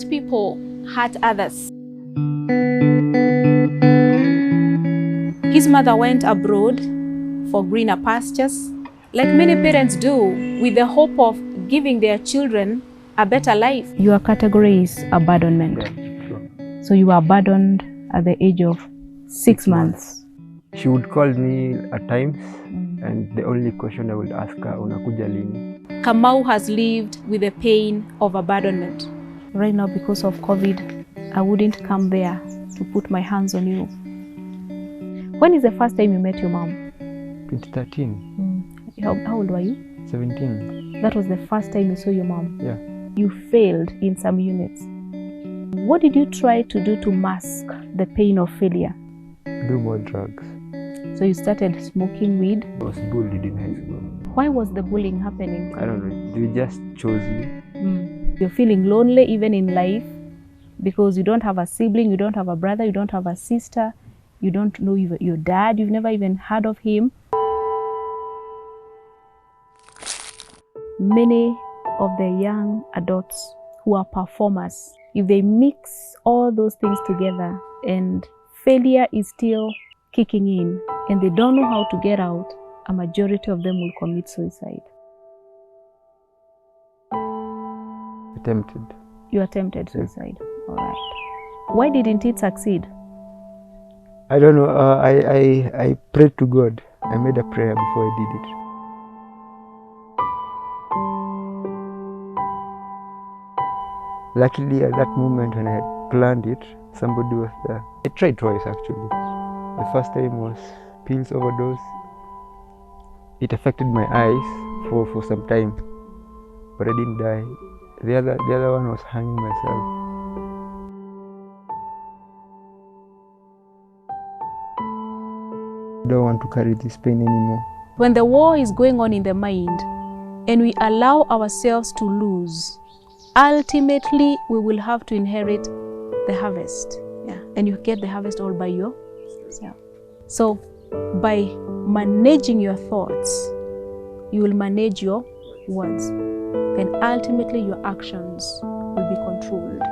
Most people hurt others. His mother went abroad for greener pastures, like many parents do, with the hope of giving their children a better life. Your category is abandonment. Yeah, sure. So you were abandoned at the age of 6 months. She would call me at times, and the only question I would ask her, unakuja lini? Kamau has lived with the pain of abandonment. Right now, because of COVID, I wouldn't come there to put my hands on you. When is the first time you met your mom? 2013. How old were you? 17. That was the first time you saw your mom? Yeah. You failed in some units. What did you try to do to mask the pain of failure? Do more drugs. So you started smoking weed? I was bullied in high school. Why was the bullying happening? I don't know. They just chose me. You're feeling lonely even in life because you don't have a sibling, you don't have a brother, you don't have a sister, you don't know your dad, you've never even heard of him. Many of the young adults who are performers, if they mix all those things together and failure is still kicking in and they don't know how to get out, a majority of them will commit suicide. Attempted. You attempted suicide. All right. Why didn't it succeed? I don't know. I prayed to God. I made a prayer before I did it. Luckily, at that moment when I had planned it, somebody was there. I tried twice actually. The first time was pills overdose. It affected my eyes for some time, but I didn't die. The other one was hanging myself. I don't want to carry this pain anymore. When the war is going on in the mind and we allow ourselves to lose, ultimately we will have to inherit the harvest. Yeah, and you get the harvest all by yourself. So by managing your thoughts, you will manage your words, and ultimately your actions will be controlled.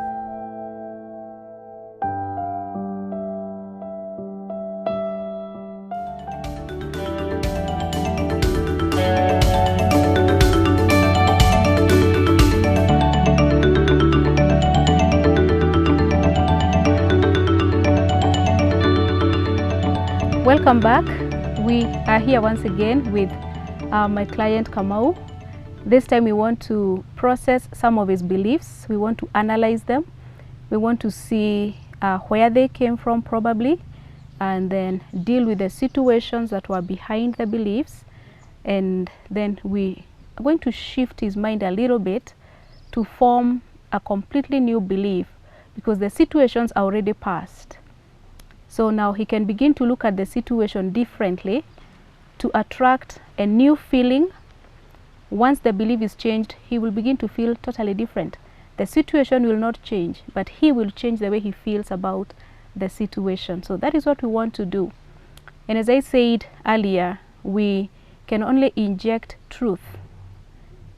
Welcome back. We are here once again with my client Kamau. This time we want to process some of his beliefs. We want to analyze them. We want to see where they came from probably, and then deal with the situations that were behind the beliefs. And then we are going to shift his mind a little bit to form a completely new belief, because the situations are already past. So now he can begin to look at the situation differently to attract a new feeling. Once the belief is changed, he will begin to feel totally different. The situation will not change, but he will change the way he feels about the situation. So that is what we want to do. And as I said earlier, we can only inject truth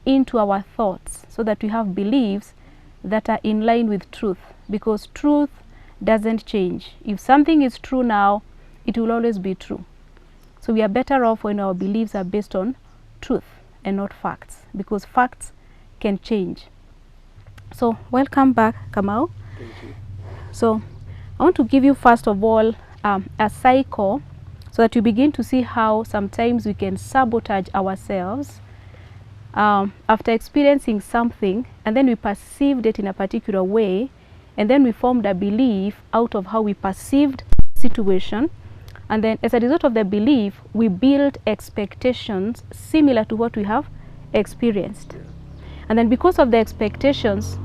into our thoughts so that we have beliefs that are in line with truth, because truth doesn't change. If something is true now, it will always be true. So we are better off when our beliefs are based on truth and not facts, because facts can change. So welcome back, Kamau. Thank you. So I want to give you first of all a cycle so that you begin to see how sometimes we can sabotage ourselves after experiencing something, and then we perceived it in a particular way, and then we formed a belief out of how we perceived the situation, and then as a result of the belief we build expectations similar to what we have experienced. And then because of the expectations,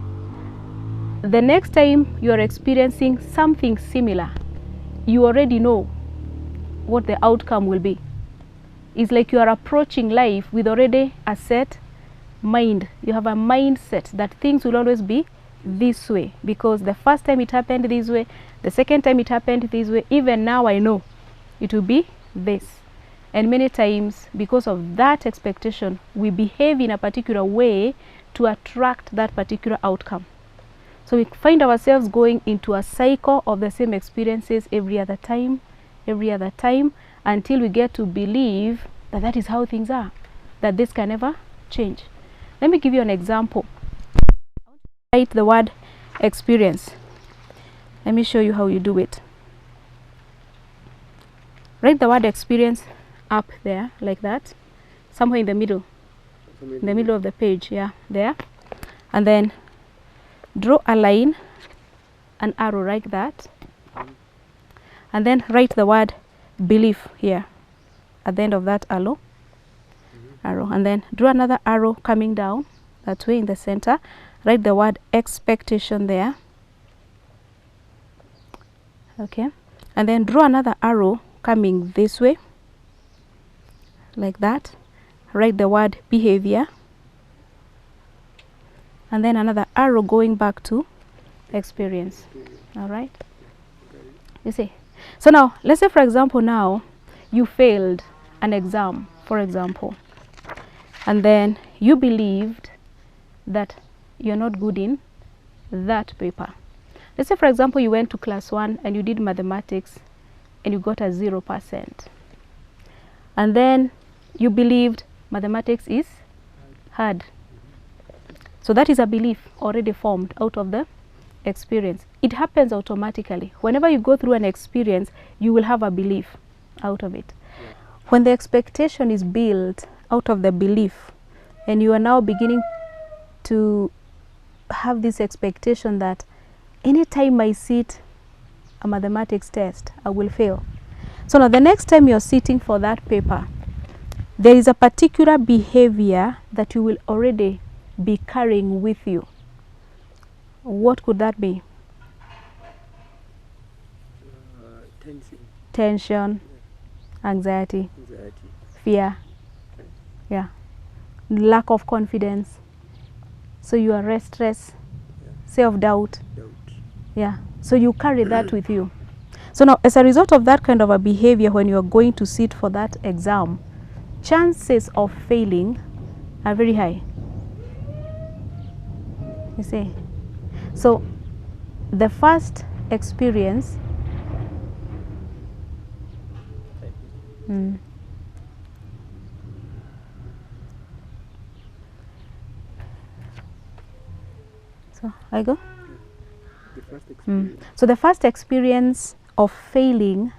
the next time you are experiencing something similar, you already know what the outcome will be. It's like you are approaching life with already a set mind. You have a mindset that things will always be this way, because the first time it happened this way, the second time it happened this way, even now I know it will be this. And many times because of that expectation, we behave in a particular way to attract that particular outcome. So So we find ourselves going into a cycle of the same experiences every other time, until we get to believe that that is how things are, that this can never change. Let me give you an example. Write the word experience. Let me show you how you do it. Write the word experience up there like that, somewhere in the middle, in the middle of the page, yeah, there. And then draw a line, an arrow like that, and then write the word belief here at the end of that arrow, and then draw another arrow coming down that way in the center. Write the word expectation there, okay, and then draw another arrow coming this way like that. Write the word behavior, and then another arrow going back to experience. All right, you see. So now let's say, for example, now you failed an exam, for example, and then you believed that you're not good in that paper. Let's say, for example, you went to class 1 and you did mathematics and you got a 0%, and then you believed mathematics is hard. So that is a belief already formed out of the experience. It happens automatically. Whenever you go through an experience, you will have a belief out of it. When the expectation is built out of the belief, and you are now beginning to have this expectation that anytime I sit a mathematics test, I will fail. So now the next time you're sitting for that paper, there is a particular behavior that you will already be carrying with you. What could that be? Tension, anxiety, fear, yeah, lack of confidence. So you are restless, self-doubt, yeah. So you carry that with you. So now, as a result of that kind of a behavior, when you are going to sit for that exam, chances of failing are very high. You see. So the first experience so I go. So the first experience of failing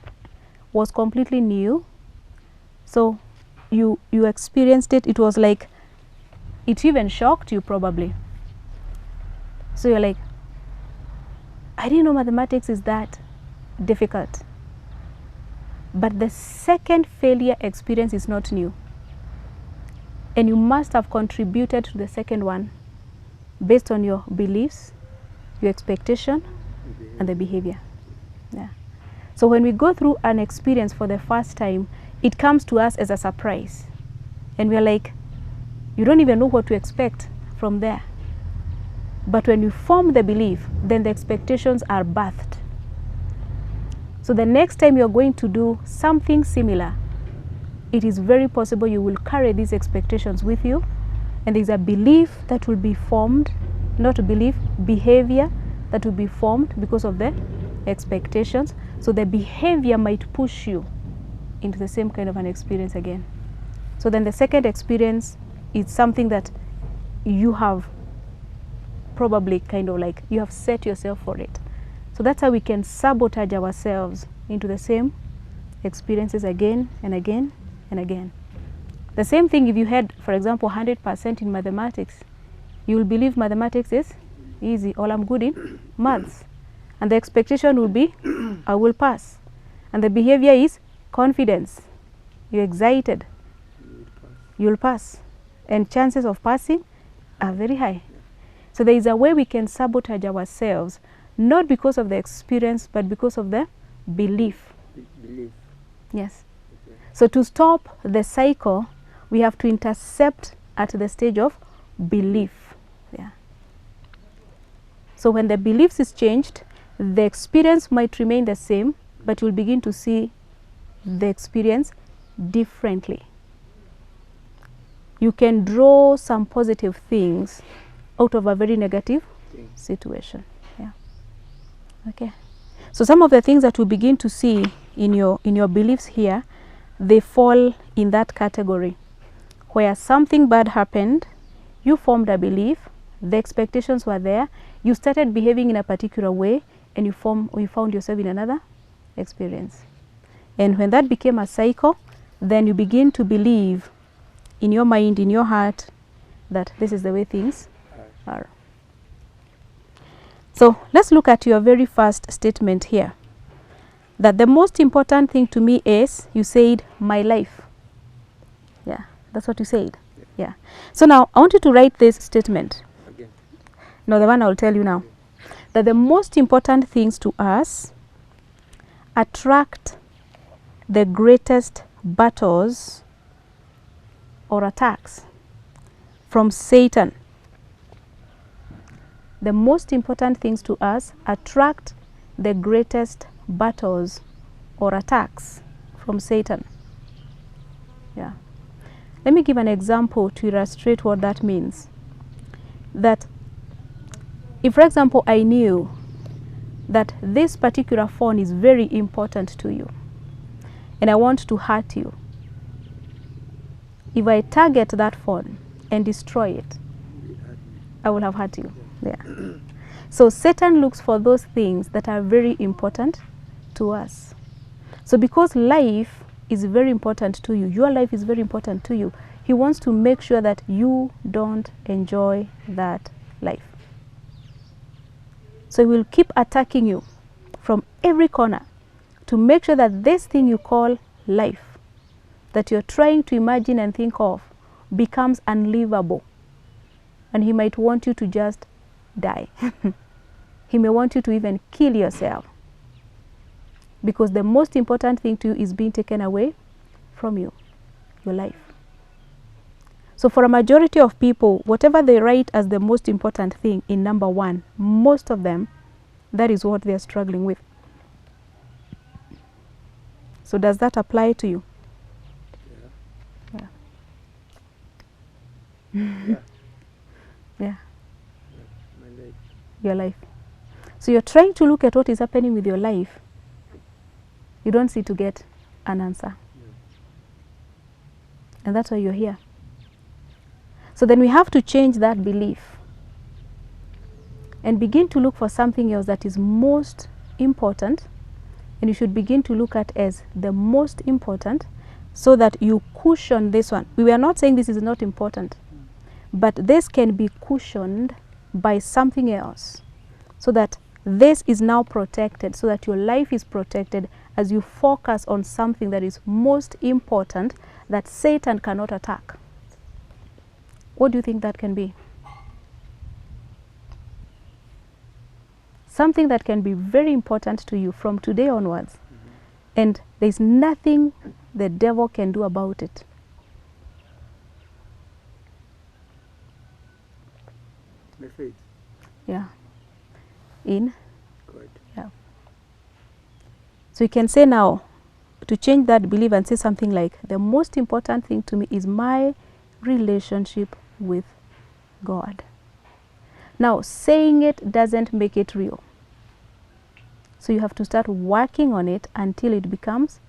was completely new. So you experienced it. It was like, it even shocked you probably. So you're like, I didn't know mathematics is that difficult. But the second failure experience is not new. And you must have contributed to the second one based on your beliefs, your expectation, and the behavior. Yeah. So when we go through an experience for the first time, it comes to us as a surprise. And we're like, you don't even know what to expect from there. But when you form the belief, then the expectations are birthed. So the next time you're going to do something similar, it is very possible you will carry these expectations with you, and there's a belief that will be formed, not a belief, behavior that will be formed because of the expectations. So the behavior might push you into the same kind of an experience again. So then the second experience is something that you have probably kind of like, you have set yourself for it. So that's how we can sabotage ourselves into the same experiences again and again and again. The same thing if you had, for example, 100% in mathematics, you will believe mathematics is easy, all I'm good in maths. And the expectation will be, I will pass. And the behavior is confidence. You're excited. You'll pass. And chances of passing are very high. So there is a way we can sabotage ourselves, not because of the experience, but because of the belief. Yes. Okay. So to stop the cycle, we have to intercept at the stage of belief. Yeah. So when the beliefs is changed, the experience might remain the same, but you'll begin to see the experience differently. You can draw some positive things out of a very negative situation. Okay. So some of the things that we begin to see in your beliefs here, they fall in that category where something bad happened, you formed a belief, the expectations were there, you started behaving in a particular way, and you found yourself in another experience. And when that became a cycle, then you begin to believe in your mind, in your heart, that this is the way things are. So let's look at your very first statement here. That the most important thing to me is, you said, my life. Yeah, that's what you said. Yeah. So now I want you to write this statement. Again. No, the one I'll tell you now. That the most important things to us attract the greatest battles or attacks from Satan. The most important things to us attract the greatest battles or attacks from Satan. Yeah. Let me give an example to illustrate what that means. That if, for example, I knew that this particular phone is very important to you and I want to hurt you, if I target that phone and destroy it, I will have hurt you. Yeah. So Satan looks for those things that are very important to us. So because life is very important to you, your life is very important to you, he wants to make sure that you don't enjoy that life. So he will keep attacking you from every corner to make sure that this thing you call life, that you're trying to imagine and think of, becomes unlivable. And he might want you to just die. He may want you to even kill yourself, because the most important thing to you is being taken away from you, your life. So for a majority of people, whatever they write as the most important thing in number one, most of them, that is what they're struggling with. So does that apply to you? Yeah. Yeah. Yeah. My life. Your life. So you're trying to look at what is happening with your life. You don't see to get an answer. And that's why you're here. So then we have to change that belief and begin to look for something else that is most important, and you should begin to look at as the most important, so that you cushion this one. We were not saying this is not important, but this can be cushioned by something else, so that this is now protected, so that your life is protected as you focus on something that is most important, that Satan cannot attack. What do you think that can be? Something that can be very important to you from today onwards, and there's nothing the devil can do about it. My faith. Yeah. In? God. Yeah. So you can say now, to change that belief and say something like, the most important thing to me is my relationship with God. Now, saying it doesn't make it real. So you have to start working on it until it becomes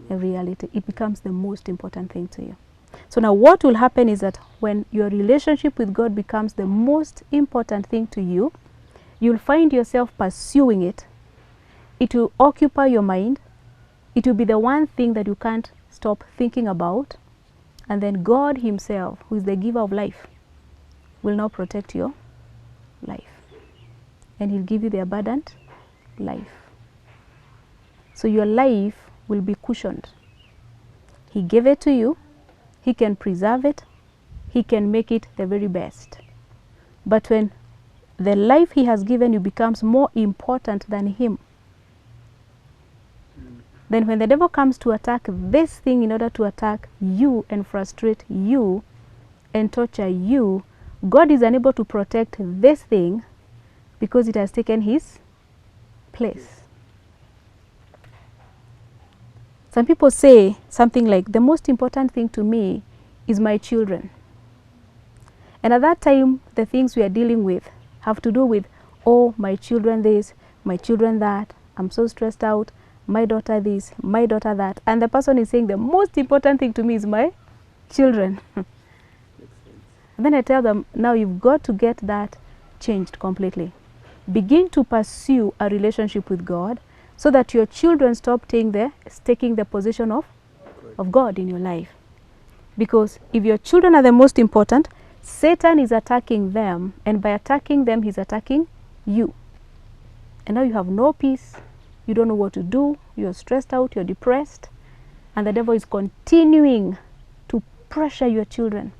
a reality. It becomes the most important thing to you. So now what will happen is that when your relationship with God becomes the most important thing to you, you'll find yourself pursuing it. It will occupy your mind. It will be the one thing that you can't stop thinking about. And then God himself, who is the giver of life, will now protect your life. And he'll give you the abundant life. So your life will be cushioned. He gave it to you. He can preserve it. He can make it the very best. But when the life he has given you becomes more important than him, then when the devil comes to attack this thing in order to attack you and frustrate you and torture you, God is unable to protect this thing because it has taken his place. Some people say something like, the most important thing to me is my children. And at that time, the things we are dealing with have to do with, oh, my children this, my children that, I'm so stressed out, my daughter this, my daughter that. And the person is saying the most important thing to me is my children. And then I tell them, now you've got to get that changed completely. Begin to pursue a relationship with God so that your children stop taking the position of God in your life. Because if your children are the most important, Satan is attacking them, and by attacking them, he's attacking you. And now you have no peace, you don't know what to do, you're stressed out, you're depressed, and the devil is continuing to pressure your children.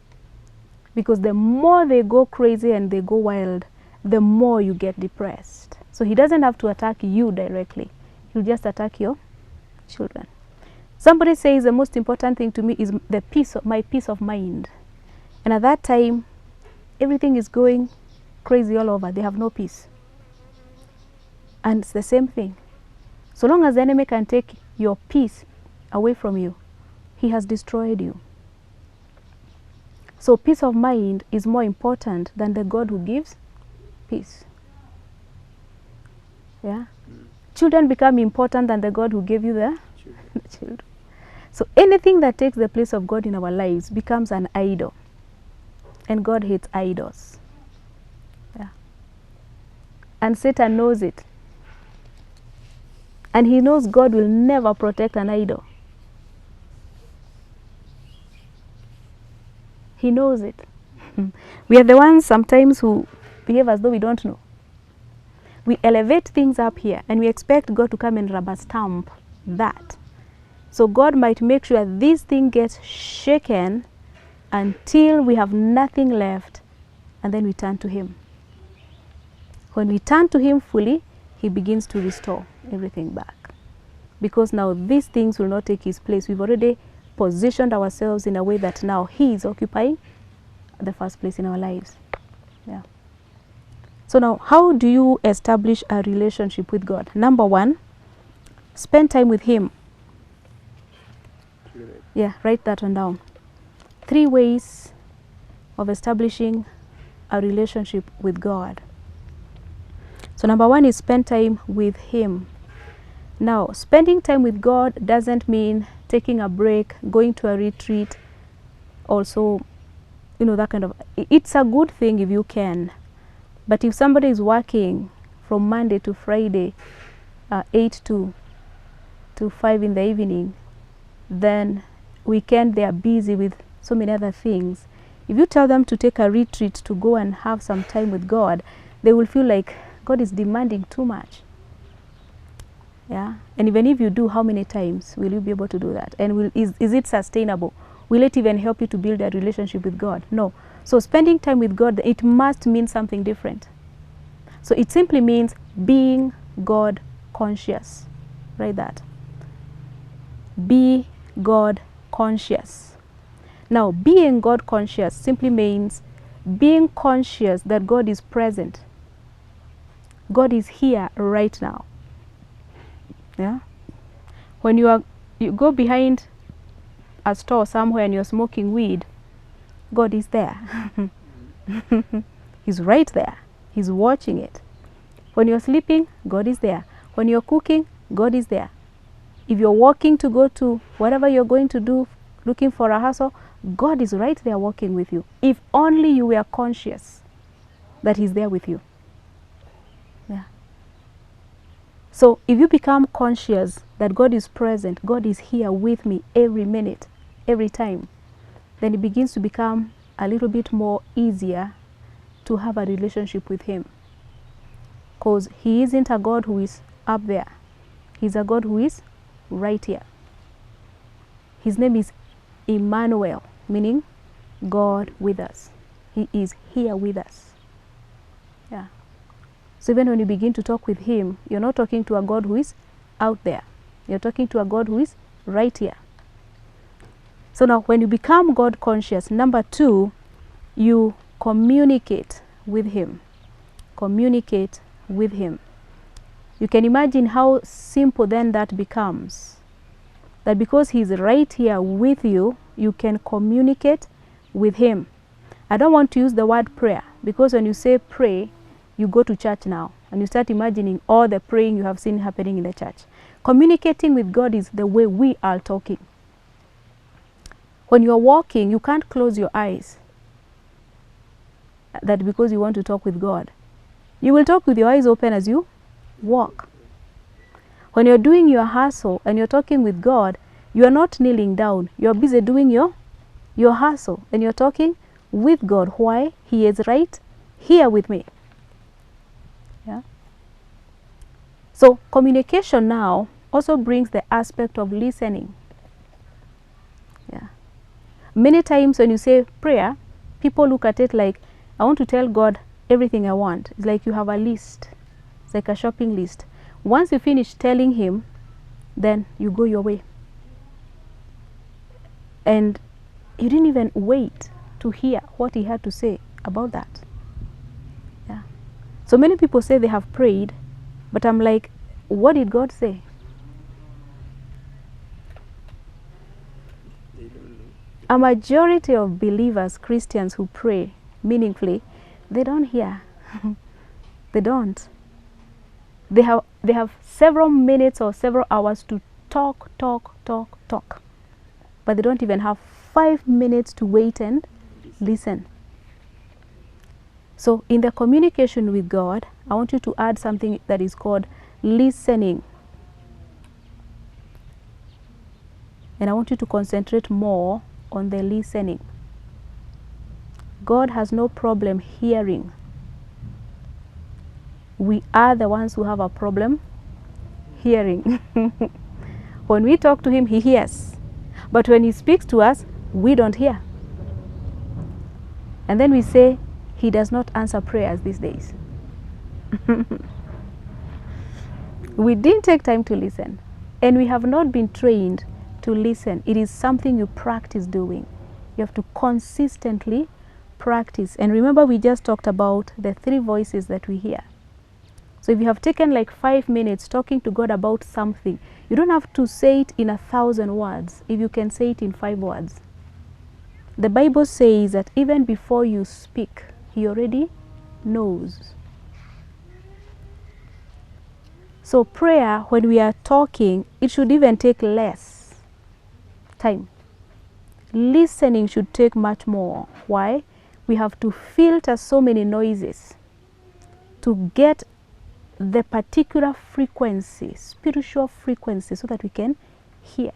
Because the more they go crazy and they go wild, the more you get depressed. So he doesn't have to attack you directly. He'll just attack your children. Somebody says the most important thing to me is my peace of mind. And at that time, everything is going crazy all over. They have no peace. And it's the same thing. So long as the enemy can take your peace away from you, he has destroyed you. So peace of mind is more important than the God who gives peace. Yeah? Children become important than the God who gave you the children. So anything that takes the place of God in our lives becomes an idol. And God hates idols. Yeah. And Satan knows it. And he knows God will never protect an idol. He knows it. We are the ones sometimes who behave as though we don't know. We elevate things up here and we expect God to come and rubber stamp that. So God might make sure this thing gets shaken until we have nothing left, and then we turn to him. When we turn to him fully, he begins to restore everything back. Because now these things will not take his place. We've already positioned ourselves in a way that now he is occupying the first place in our lives. Yeah. So now, how do you establish a relationship with God? Number one, spend time with him. Yeah, write that one down. 3 ways of establishing a relationship with God. So number one is spend time with him. Now, spending time with God doesn't mean taking a break, going to a retreat, also, that kind of, it's a good thing if you can. But if somebody is working from Monday to Friday, 8 to 5 in the evening, then weekend they are busy with so many other things. If you tell them to take a retreat to go and have some time with God, they will feel like God is demanding too much. Yeah, and even if you do, how many times will you be able to do that? And is it sustainable? Will it even help you to build a relationship with God? No. So spending time with God, it must mean something different. So it simply means being God conscious. Write that. Be God conscious. Now, being God conscious simply means being conscious that God is present. God is here right now. Yeah. When you go behind a store somewhere and you're smoking weed, God is there. He's right there. He's watching it. When you're sleeping, God is there. When you're cooking, God is there. If you're walking to go to whatever you're going to do, looking for a hustle, God is right there walking with you. If only you were conscious that he's there with you. Yeah. So if you become conscious that God is present, God is here with me every minute, every time, then it begins to become a little bit more easier to have a relationship with him. Because he isn't a God who is up there. He's a God who is right here. His name is Emmanuel, meaning God with us. He is here with us. Yeah. So even when you begin to talk with him, you're not talking to a God who is out there. You're talking to a God who is right here. So now when you become God conscious, number 2, you communicate with him. Communicate with him. You can imagine how simple then that becomes. That because he's right here with you, you can communicate with him. I don't want to use the word prayer, because when you say pray, you go to church now and you start imagining all the praying you have seen happening in the church. Communicating with God is the way we are talking. When you are walking, you can't close your eyes. That because you want to talk with God. You will talk with your eyes open as you walk. When you're doing your hustle and you're talking with God, you are not kneeling down. You're busy doing your hustle and you're talking with God. Why? He is right here with me. Yeah. So communication now also brings the aspect of listening. Yeah. Many times when you say prayer, people look at it like, I want to tell God everything I want. It's like you have a list. It's like a shopping list. Once you finish telling him, then you go your way. And you didn't even wait to hear what he had to say about that. Yeah. So many people say they have prayed, but I'm like, what did God say? A majority of believers, Christians who pray meaningfully, they don't hear. They don't. They have several minutes or several hours to talk. But they don't even have 5 minutes to wait and listen. So in the communication with God, I want you to add something that is called listening. And I want you to concentrate more on the listening. God has no problem hearing. We are the ones who have a problem hearing. When we talk to him, he hears. But when he speaks to us, we don't hear. And then we say, he does not answer prayers these days. We didn't take time to listen. And we have not been trained to listen. It is something you practice doing. You have to consistently practice. And remember, we just talked about the 3 voices that we hear. So if you have taken like 5 minutes talking to God about something, you don't have to say it in 1,000 words if you can say it in 5 words. The Bible says that even before you speak, he already knows. So prayer, when we are talking, it should even take less time. Listening should take much more. Why? We have to filter so many noises to get the particular frequency, spiritual frequency, so that we can hear.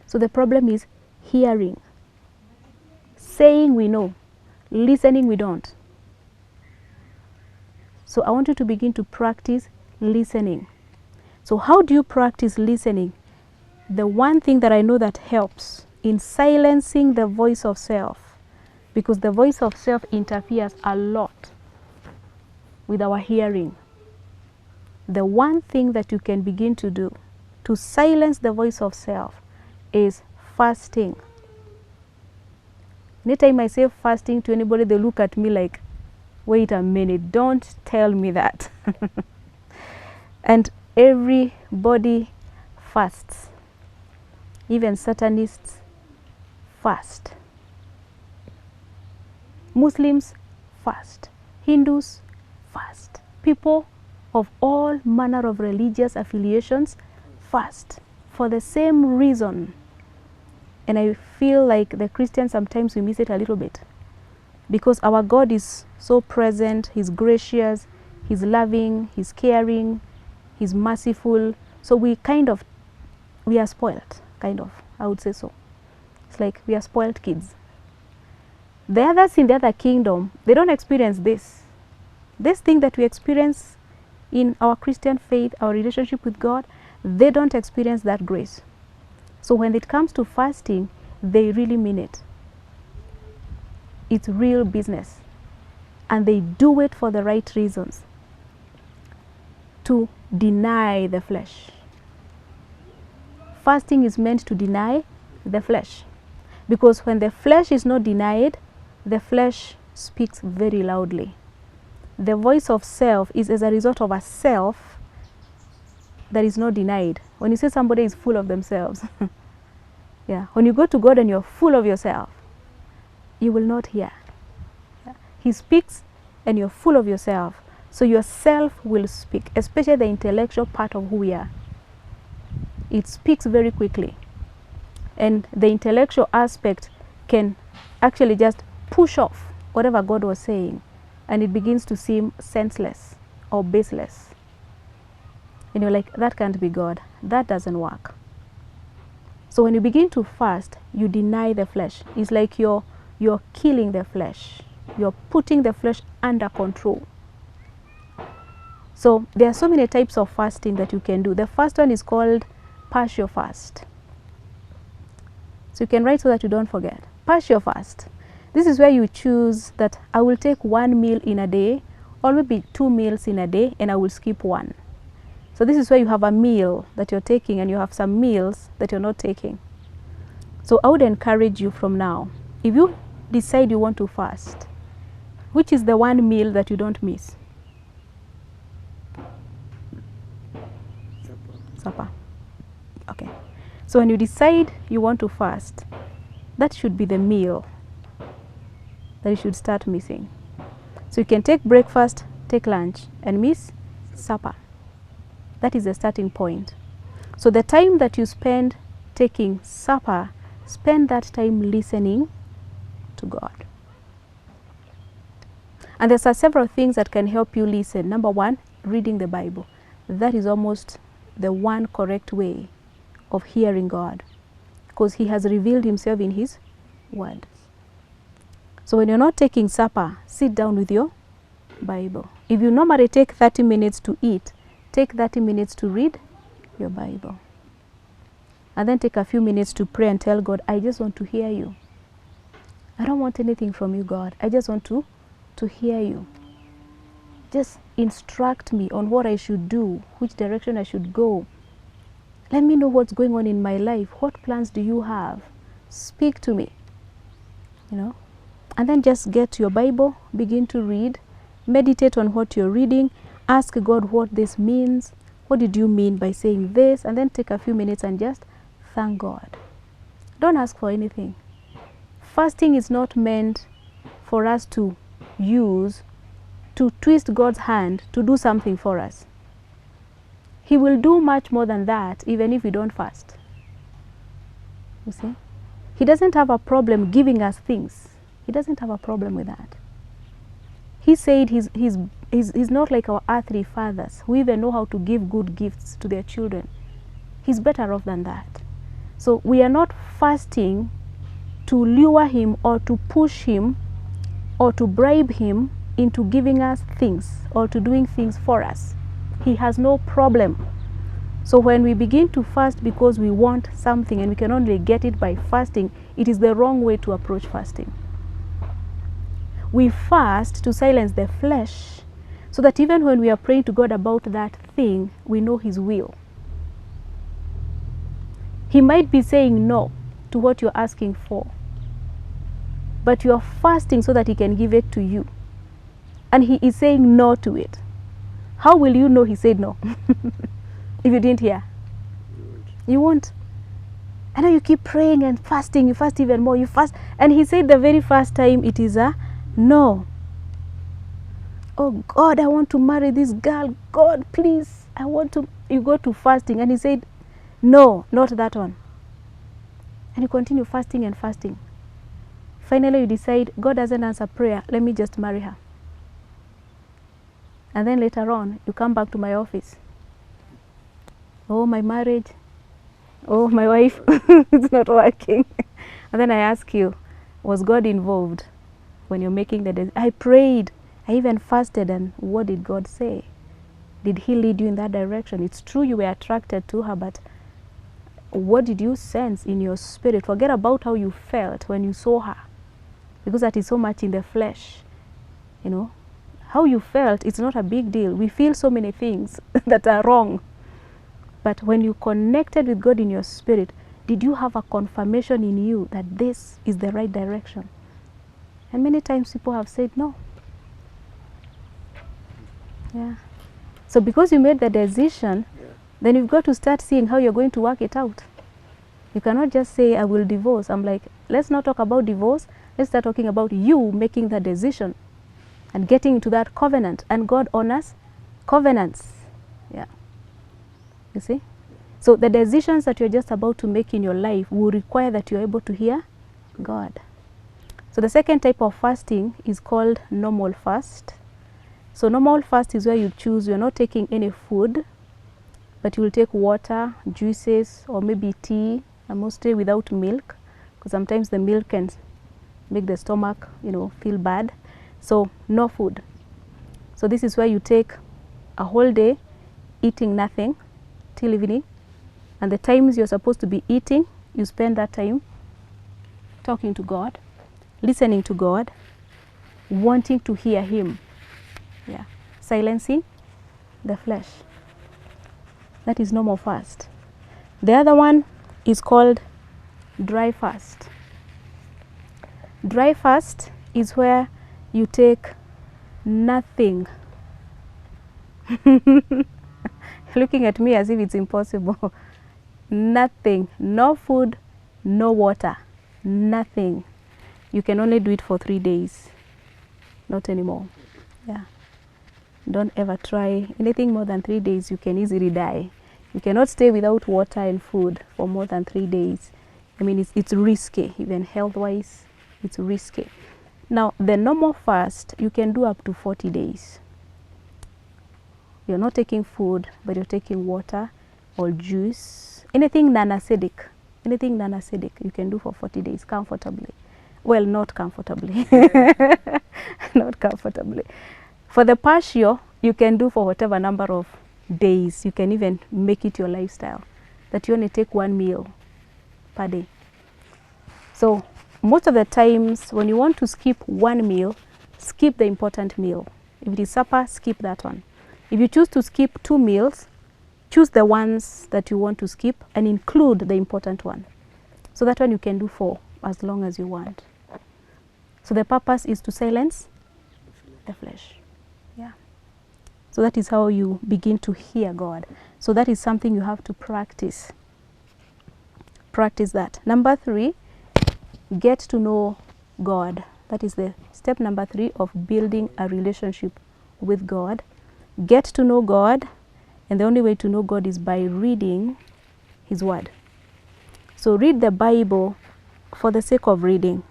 So the problem is hearing. Saying we know, listening we don't. So I want you to begin to practice listening. So how do you practice listening? The one thing that I know that helps in silencing the voice of self, because the voice of self interferes a lot with our hearing. The one thing that you can begin to do to silence the voice of self is fasting. Anytime I say fasting to anybody, they look at me like, wait a minute, don't tell me that. And everybody fasts. Even Satanists fast. Muslims fast. Hindus fast. People of all manner of religious affiliations fast for the same reason. And I feel like the Christians sometimes we miss it a little bit, because our God is so present, he's gracious, he's loving, he's caring, he's merciful. So we are spoiled, kind of, I would say so. It's like we are spoiled kids. The others in the other kingdom, they don't experience this. This thing that we experience in our Christian faith, our relationship with God, they don't experience that grace. So when it comes to fasting, they really mean it. It's real business. And they do it for the right reasons. To deny the flesh. Fasting is meant to deny the flesh. Because when the flesh is not denied, the flesh speaks very loudly. The voice of self is as a result of a self that is not denied. When you say somebody is full of themselves, yeah, when you go to God and you're full of yourself, you will not hear. Yeah. He speaks and you're full of yourself. So yourself will speak, especially the intellectual part of who we are. It speaks very quickly. And the intellectual aspect can actually just push off whatever God was saying, and it begins to seem senseless or baseless. And you're like, that can't be God. That doesn't work. So when you begin to fast, you deny the flesh. It's like you're killing the flesh. You're putting the flesh under control. So there are so many types of fasting that you can do. The first one is called partial fast. So you can write so that you don't forget. Partial fast. This is where you choose that I will take 1 meal in a day, or maybe 2 meals in a day, and I will skip 1. So this is where you have a meal that you're taking and you have some meals that you're not taking. So I would encourage you from now, if you decide you want to fast, which is the 1 meal that you don't miss? Supper. Okay. So when you decide you want to fast, that should be the meal that you should start missing. So you can take breakfast, take lunch, and miss supper. That is the starting point. So the time that you spend taking supper, spend that time listening to God. And there are several things that can help you listen. Number 1, reading the Bible. That is almost the one correct way of hearing God, because He has revealed Himself in His Word. So when you're not taking supper, sit down with your Bible. If you normally take 30 minutes to eat, take 30 minutes to read your Bible. And then take a few minutes to pray and tell God, I just want to hear you. I don't want anything from you, God. I just want to hear you. Just instruct me on what I should do, which direction I should go. Let me know what's going on in my life. What plans do you have? Speak to me. You know? And then just get your Bible, begin to read, meditate on what you're reading, ask God what this means. What did you mean by saying this? And then take a few minutes and just thank God. Don't ask for anything. Fasting is not meant for us to use to twist God's hand to do something for us. He will do much more than that even if we don't fast. You see? He doesn't have a problem giving us things. He doesn't have a problem with that. He said he's not like our earthly fathers who even know how to give good gifts to their children. He's better off than that. So we are not fasting to lure Him or to push Him or to bribe Him into giving us things or to doing things for us. He has no problem. So when we begin to fast because we want something and we can only get it by fasting, it is the wrong way to approach fasting. We fast to silence the flesh so that even when we are praying to God about that thing, we know His will. He might be saying no to what you're asking for, but you are fasting so that He can give it to you. And He is saying no to it. How will you know He said no? If you didn't hear? You won't. I know you keep praying and fasting, you fast even more, you fast. And He said the very first time it is a no. Oh God, I want to marry this girl. God, please, I want to. You go to fasting and He said, no, not that one. And you continue fasting and fasting. Finally, you decide, God doesn't answer prayer. Let me just marry her. And then later on, you come back to my office. Oh, my marriage. Oh, my wife. It's not working. And then I ask you, was God involved when you're making the decision? I prayed. I even fasted. And what did God say? Did He lead you in that direction? It's true you were attracted to her, but what did you sense in your spirit? Forget about how you felt when you saw her, because that is so much in the flesh. You know, how you felt, it's not a big deal. We feel so many things that are wrong. But when you connected with God in your spirit, did you have a confirmation in you that this is the right direction? And many times people have said no. Yeah. So because you made the decision, then you've got to start seeing how you're going to work it out. You cannot just say, I will divorce. I'm like, let's not talk about divorce. Let's start talking about you making the decision. and getting into that covenant. And God honors covenants. Yeah. You see? So the decisions that you're just about to make in your life will require that you're able to hear God. So the second type of fasting is called normal fast. So normal fast is where you choose, you're not taking any food, but you will take water, juices, or maybe tea, and mostly without milk, because sometimes the milk can make the stomach, feel bad. So no food. So this is where you take a whole day eating nothing till evening, and the times you're supposed to be eating, you spend that time talking to God, listening to God, wanting to hear Him. Yeah, silencing the flesh. That is normal fast. The other one is called dry fast. Dry fast is where you take nothing. Looking at me as if it's impossible. Nothing. No food, no water, nothing. You can only do it for 3 days. Not anymore. Yeah. Don't ever try anything more than 3 days. You can easily die. You cannot stay without water and food for more than 3 days. I mean, it's risky. Even health-wise, it's risky. Now, the normal fast, you can do up to 40 days. You're not taking food, but you're taking water or juice. Anything non-acidic. Anything non-acidic you can do for 40 days comfortably. Well, not comfortably. Not comfortably. For the partial, you can do for whatever number of days. You can even make it your lifestyle, that you only take 1 meal per day. So most of the times when you want to skip 1 meal, skip the important meal. If it is supper, skip that one. If you choose to skip 2 meals, choose the ones that you want to skip and include the important one. So that one you can do for as long as you want. So the purpose is to silence the flesh. Yeah. So that is how you begin to hear God. So that is something you have to practice. Practice that. Number 3, get to know God. That is the step number 3 of building a relationship with God. Get to know God, and the only way to know God is by reading His Word. So read the Bible for the sake of reading.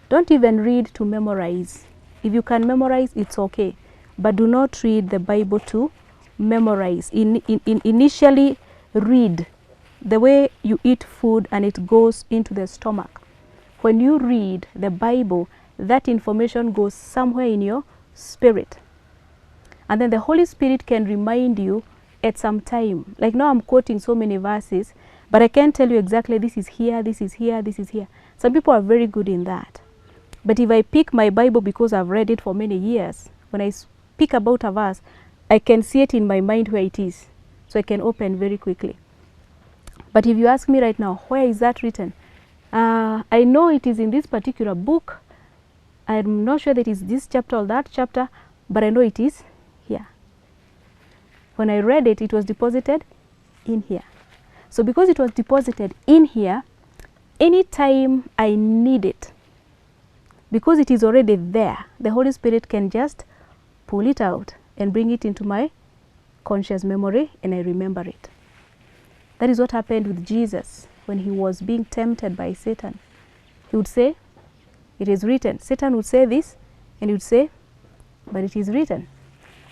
Don't even read to memorize. If you can memorize, it's okay. But do not read the Bible to memorize. Initially, read the way you eat food and it goes into the stomach. When you read the Bible, that information goes somewhere in your spirit. And then the Holy Spirit can remind you at some time. Like now I'm quoting so many verses, but I can't tell you exactly this is here, this is here, this is here. Some people are very good in that. But if I pick my Bible because I've read it for many years, when I speak about a verse, I can see it in my mind where it is. So I can open very quickly. But if you ask me right now, where is that written? I know it is in this particular book. I'm not sure that it's this chapter or that chapter, but I know it is here. When I read it, it was deposited in here. So because it was deposited in here, anytime I need it, because it is already there, the Holy Spirit can just pull it out and bring it into my conscious memory, and I remember it. That is what happened with Jesus when he was being tempted by Satan. He would say, it is written. Satan would say this, and he would say, but it is written.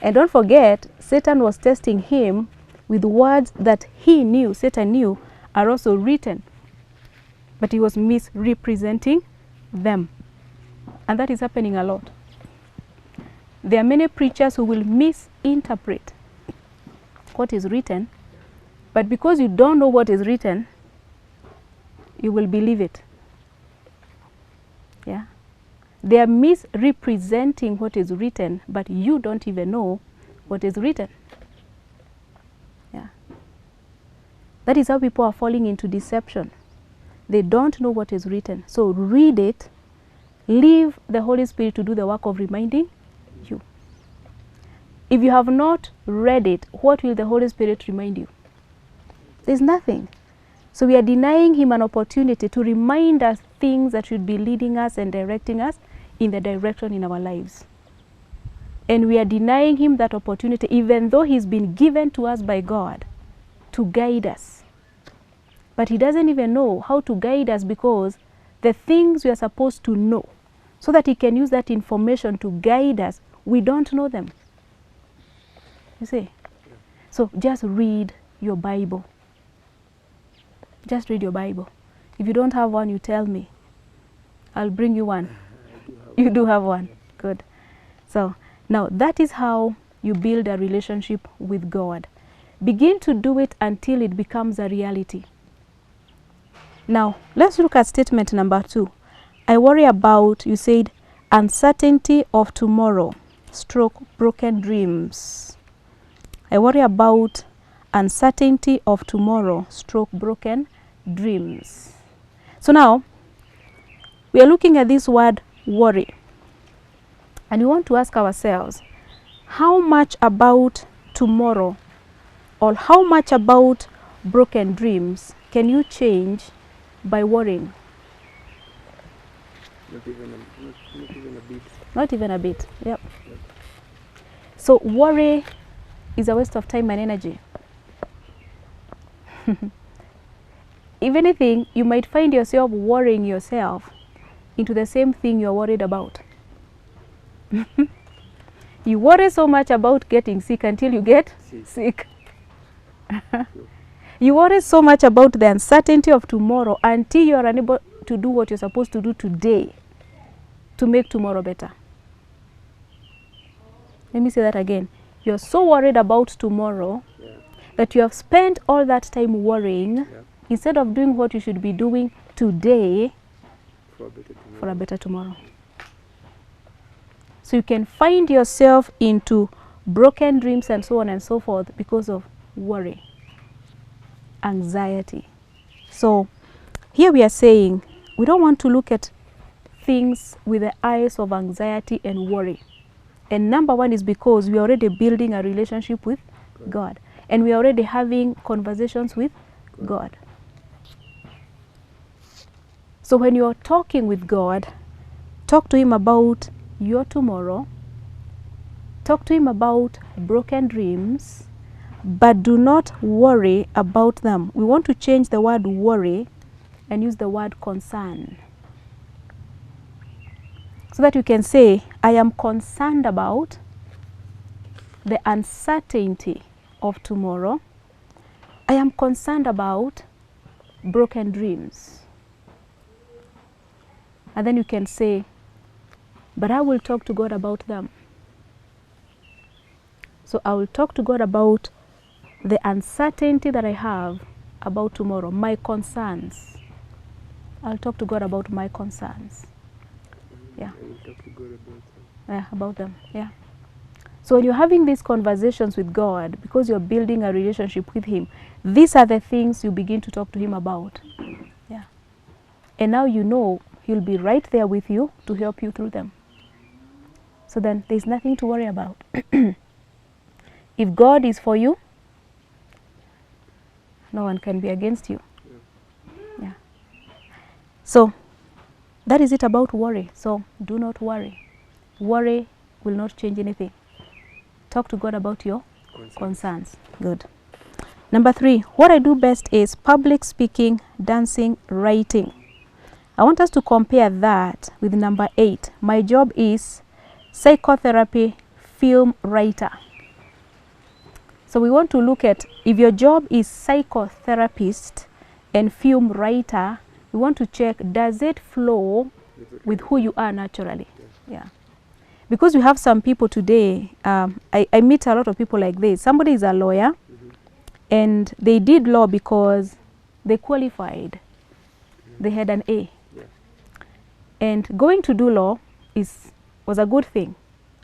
And don't forget, Satan was testing him with words that he knew, Satan knew, are also written. But he was misrepresenting them. And that is happening a lot. There are many preachers who will misinterpret what is written, but because you don't know what is written, you will believe it. Yeah. They are misrepresenting what is written, but you don't even know what is written. Yeah. That is how people are falling into deception. They don't know what is written. So read it. Leave the Holy Spirit to do the work of reminding you. If you have not read it, what will the Holy Spirit remind you? There's nothing. So we are denying him an opportunity to remind us things that should be leading us and directing us in the direction in our lives. And we are denying him that opportunity, even though he's been given to us by God to guide us. But he doesn't even know how to guide us, because the things we are supposed to know so that he can use that information to guide us, we don't know them. You see? So just read your Bible. Just read your Bible. If you don't have one, you tell me. I'll bring you one. You do have one. Good. So now that is how you build a relationship with God. Begin to do it until it becomes a reality. Now let's look at statement number 2. I worry about, you said, uncertainty of tomorrow, stroke broken dreams. I worry about uncertainty of tomorrow, stroke broken dreams. So now we are looking at this word worry, and we want to ask ourselves, how much about tomorrow, or how much about broken dreams can you change by worrying? Not even a bit. Not even a bit. Yep. So worry is a waste of time and energy. If anything, you might find yourself worrying yourself into the same thing you're worried about. You worry so much about getting sick until you get sick. You worry so much about the uncertainty of tomorrow until you are unable to do what you're supposed to do today to make tomorrow better. Let me say that again. You're so worried about tomorrow that you have spent all that time worrying instead of doing what you should be doing today for a better tomorrow. So you can find yourself into broken dreams and so on and so forth because of worry, anxiety. So here we are saying we don't want to look at things with the eyes of anxiety and worry. And number one is because we are already building a relationship with God, and we are already having conversations with God. So when you are talking with God, talk to him about your tomorrow, talk to him about broken dreams, but do not worry about them. We want to change the word worry and use the word concern, so that you can say, I am concerned about the uncertainty of tomorrow. I am concerned about broken dreams. And then you can say, but I will talk to God about them. So I will talk to God about the uncertainty that I have about tomorrow, my concerns. I'll talk to God about my concerns. Yeah. I will talk to God about them. Yeah, about them. Yeah. So when you're having these conversations with God, because you're building a relationship with him, these are the things you begin to talk to him about. Yeah. And now you know he'll be right there with you to help you through them. So then there's nothing to worry about. If God is for you, no one can be against you. Yeah. So that is it about worry. So do not worry. Worry will not change anything. Talk to God about your concerns. Good. Number 3, what I do best is public speaking, dancing, writing. I want us to compare that with number 8. My job is psychotherapy, film writer. So we want to look at, if your job is psychotherapist and film writer, we want to check, does it flow with who you are naturally? Yeah. Because we have some people today, I meet a lot of people like this. Somebody is a lawyer, and they did law because they qualified. They had an A. And going to do law was a good thing.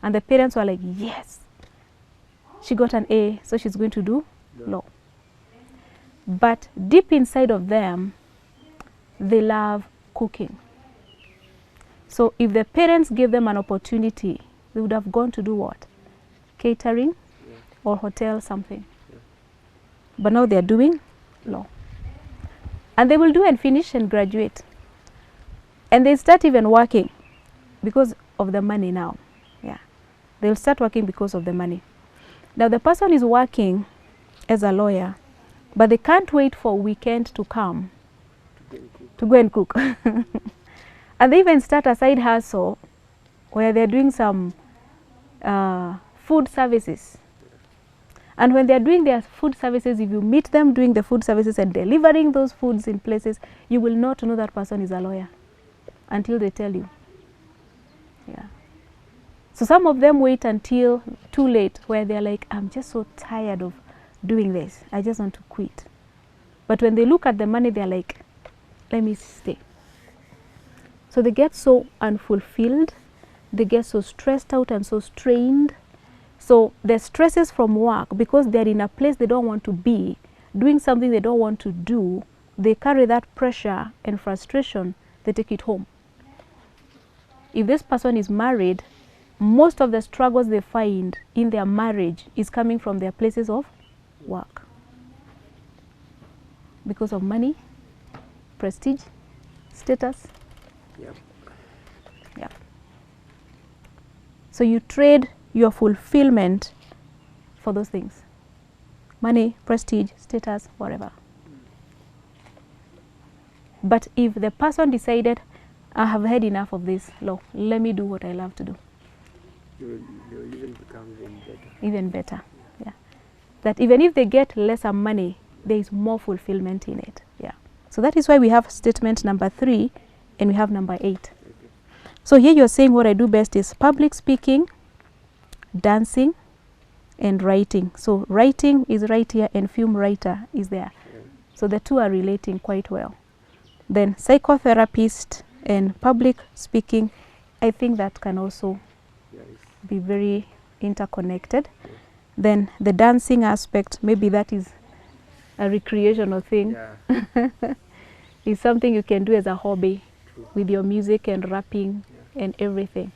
And the parents were like, yes, she got an A, so she's going to do law. But deep inside of them, they love cooking. So if the parents gave them an opportunity, they would have gone to do what? Catering or hotel something. But now they're doing law. And they will do and finish and graduate. And they start even working because of the money now. Yeah. They'll start working because of the money. Now the person is working as a lawyer, but they can't wait for weekend to come to go and cook. And they even start a side hustle where they're doing some food services. And when they're doing their food services, if you meet them doing the food services and delivering those foods in places, you will not know that person is a lawyer until they tell you. Yeah. So some of them wait until too late, where they're like, I'm just so tired of doing this. I just want to quit. But when they look at the money, they're like, let me stay. So they get so unfulfilled. They get so stressed out and so strained. So the stresses from work, because they're in a place they don't want to be, doing something they don't want to do, they carry that pressure and frustration, they take it home. If this person is married, most of the struggles they find in their marriage is coming from their places of work. Because of money, prestige, status. Yep. Yep. So you trade your fulfillment for those things. Money, prestige, status, whatever. But if the person decided, I have had enough of this law, let me do what I love to do. You will even become even better. Even better, yeah. That even if they get lesser money, there is more fulfillment in it, yeah. So that is why we have statement number 3 and we have number 8. Okay. So here you're saying what I do best is public speaking, dancing, and writing. So writing is right here and film writer is there. Yeah. So the two are relating quite well. Then psychotherapist and public speaking, I think that can also be very interconnected. Yes. Then the dancing aspect, maybe that is a recreational thing. Yeah. It's something you can do as a hobby. True. With your music and rapping, yeah, and everything.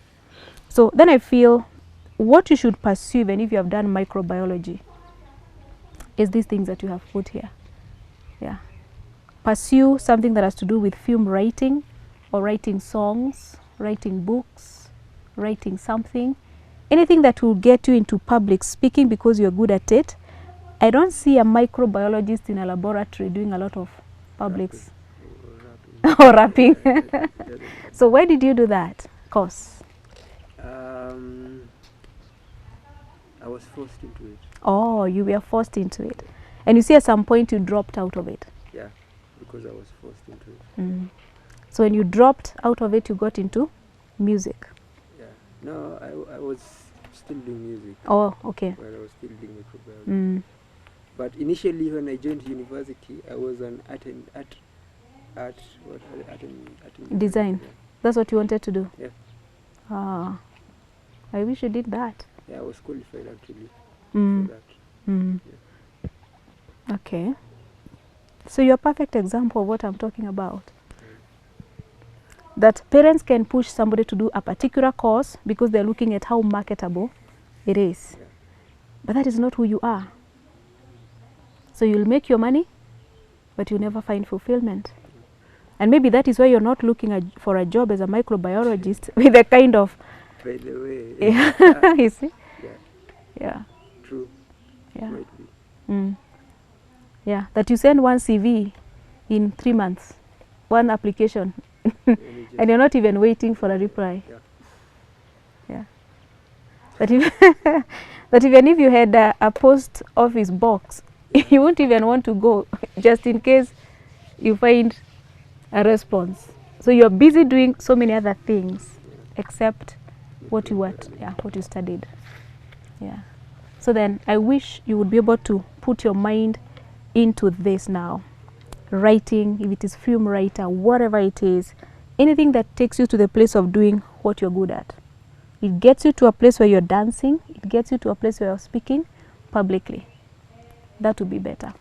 So then I feel what you should pursue, even if you have done microbiology, is these things that you have put here. Yeah. Pursue something that has to do with film writing, or writing songs, writing books, writing something. Anything that will get you into public speaking because you're good at it. I don't see a microbiologist in a laboratory doing a lot of publics or rapping. So why did you do that course? I was forced into it. Oh, you were forced into it. And you see at some point you dropped out of it. Yeah, because I was forced into it. Mm. So when you dropped out of it, you got into music. No, I was still doing music. Oh, okay. While I was still doing microbiology. Mm. But initially, when I joined university, I was an art design. Yeah. That's what you wanted to do? Yeah. Ah, I wish you did that. Yeah, I was qualified actually for that. Mm. Yeah. Okay. So you're a perfect example of what I'm talking about. That parents can push somebody to do a particular course because they're looking at how marketable it is. Yeah. But that is not who you are. So you'll make your money, but you'll never find fulfillment. And maybe that is why you're not looking for a job as a microbiologist with the kind of... By the way. Yeah. You see? Yeah. Yeah. True. Yeah. Might be. Mm. Yeah. That you send one CV in 3 months, one application. And you're not even waiting for a reply. Yeah. Yeah. That, that even if you had a post office box, you won't even want to go just in case you find a response. So you're busy doing so many other things except what you what you studied. Yeah. So then I wish you would be able to put your mind into this now. Writing, if it is film writer, whatever it is, anything that takes you to the place of doing what you're good at. It gets you to a place where you're dancing, it gets you to a place where you're speaking publicly. That would be better.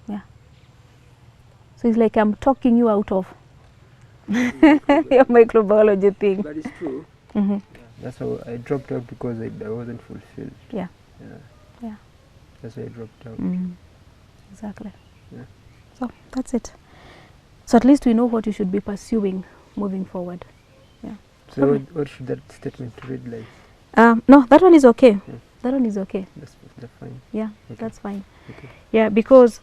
Yeah. So it's like I'm talking you out of your microbiology thing. But it's true. Mm-hmm. Yeah. That's how I dropped out because I wasn't fulfilled. Yeah. Yeah. Yeah. That's why I dropped out. Mm. Exactly. Yeah. So that's it. So at least we know what you should be pursuing moving forward. Yeah. So what should that statement read like? No, that one is okay. That one is okay. That's fine. Yeah, Okay. that's fine. Okay. Yeah, because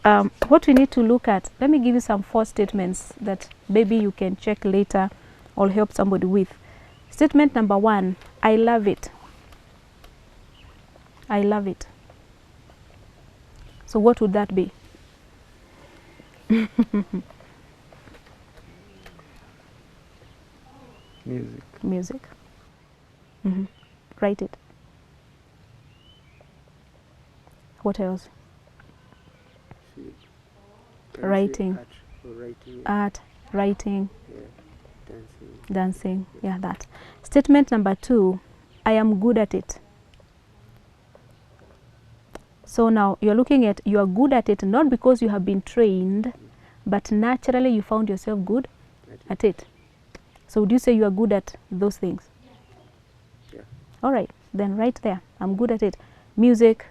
what we need to look at, let me give you some 4 statements that maybe you can check later or help somebody with. Statement number 1, I love it. I love it. So what would that be? Music. Music. Write it. What else? Writing. Art, writing, Yeah. dancing. Yeah, that. Statement number 2, I am good at it. So now you're looking at, you are good at it not because you have been trained, but naturally you found yourself good at it. So would you say you are good at those things? Yeah. All right, then right there, I'm good at it. Music,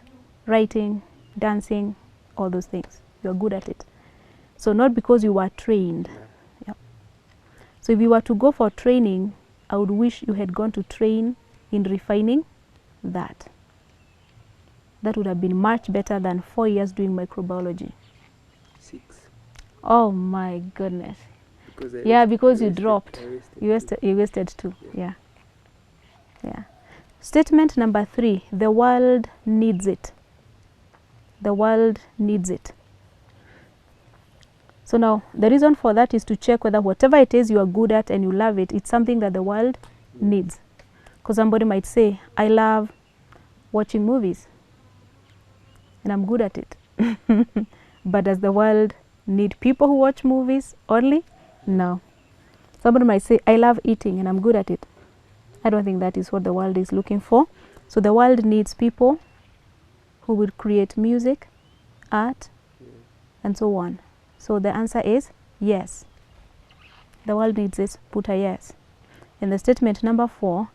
writing, dancing, all those things. You're good at it. So not because you were trained. Yeah. Yep. So if you were to go for training, I would wish you had gone to train in refining that. That would have been much better than 4 years doing microbiology. 6. Oh my goodness. Because because you dropped. You wasted 2. Yeah. Yeah. Statement number 3, the world needs it. The world needs it. So now the reason for that is to check whether whatever it is you are good at and you love it, it's something that the world needs. Because somebody might say, I love watching movies and I'm good at it. But does the world need people who watch movies only? No. Somebody might say, I love eating and I'm good at it. I don't think that is what the world is looking for. So the world needs people who will create music, art, and so on. So the answer is yes. The world needs it. Put a yes. In the statement number 4,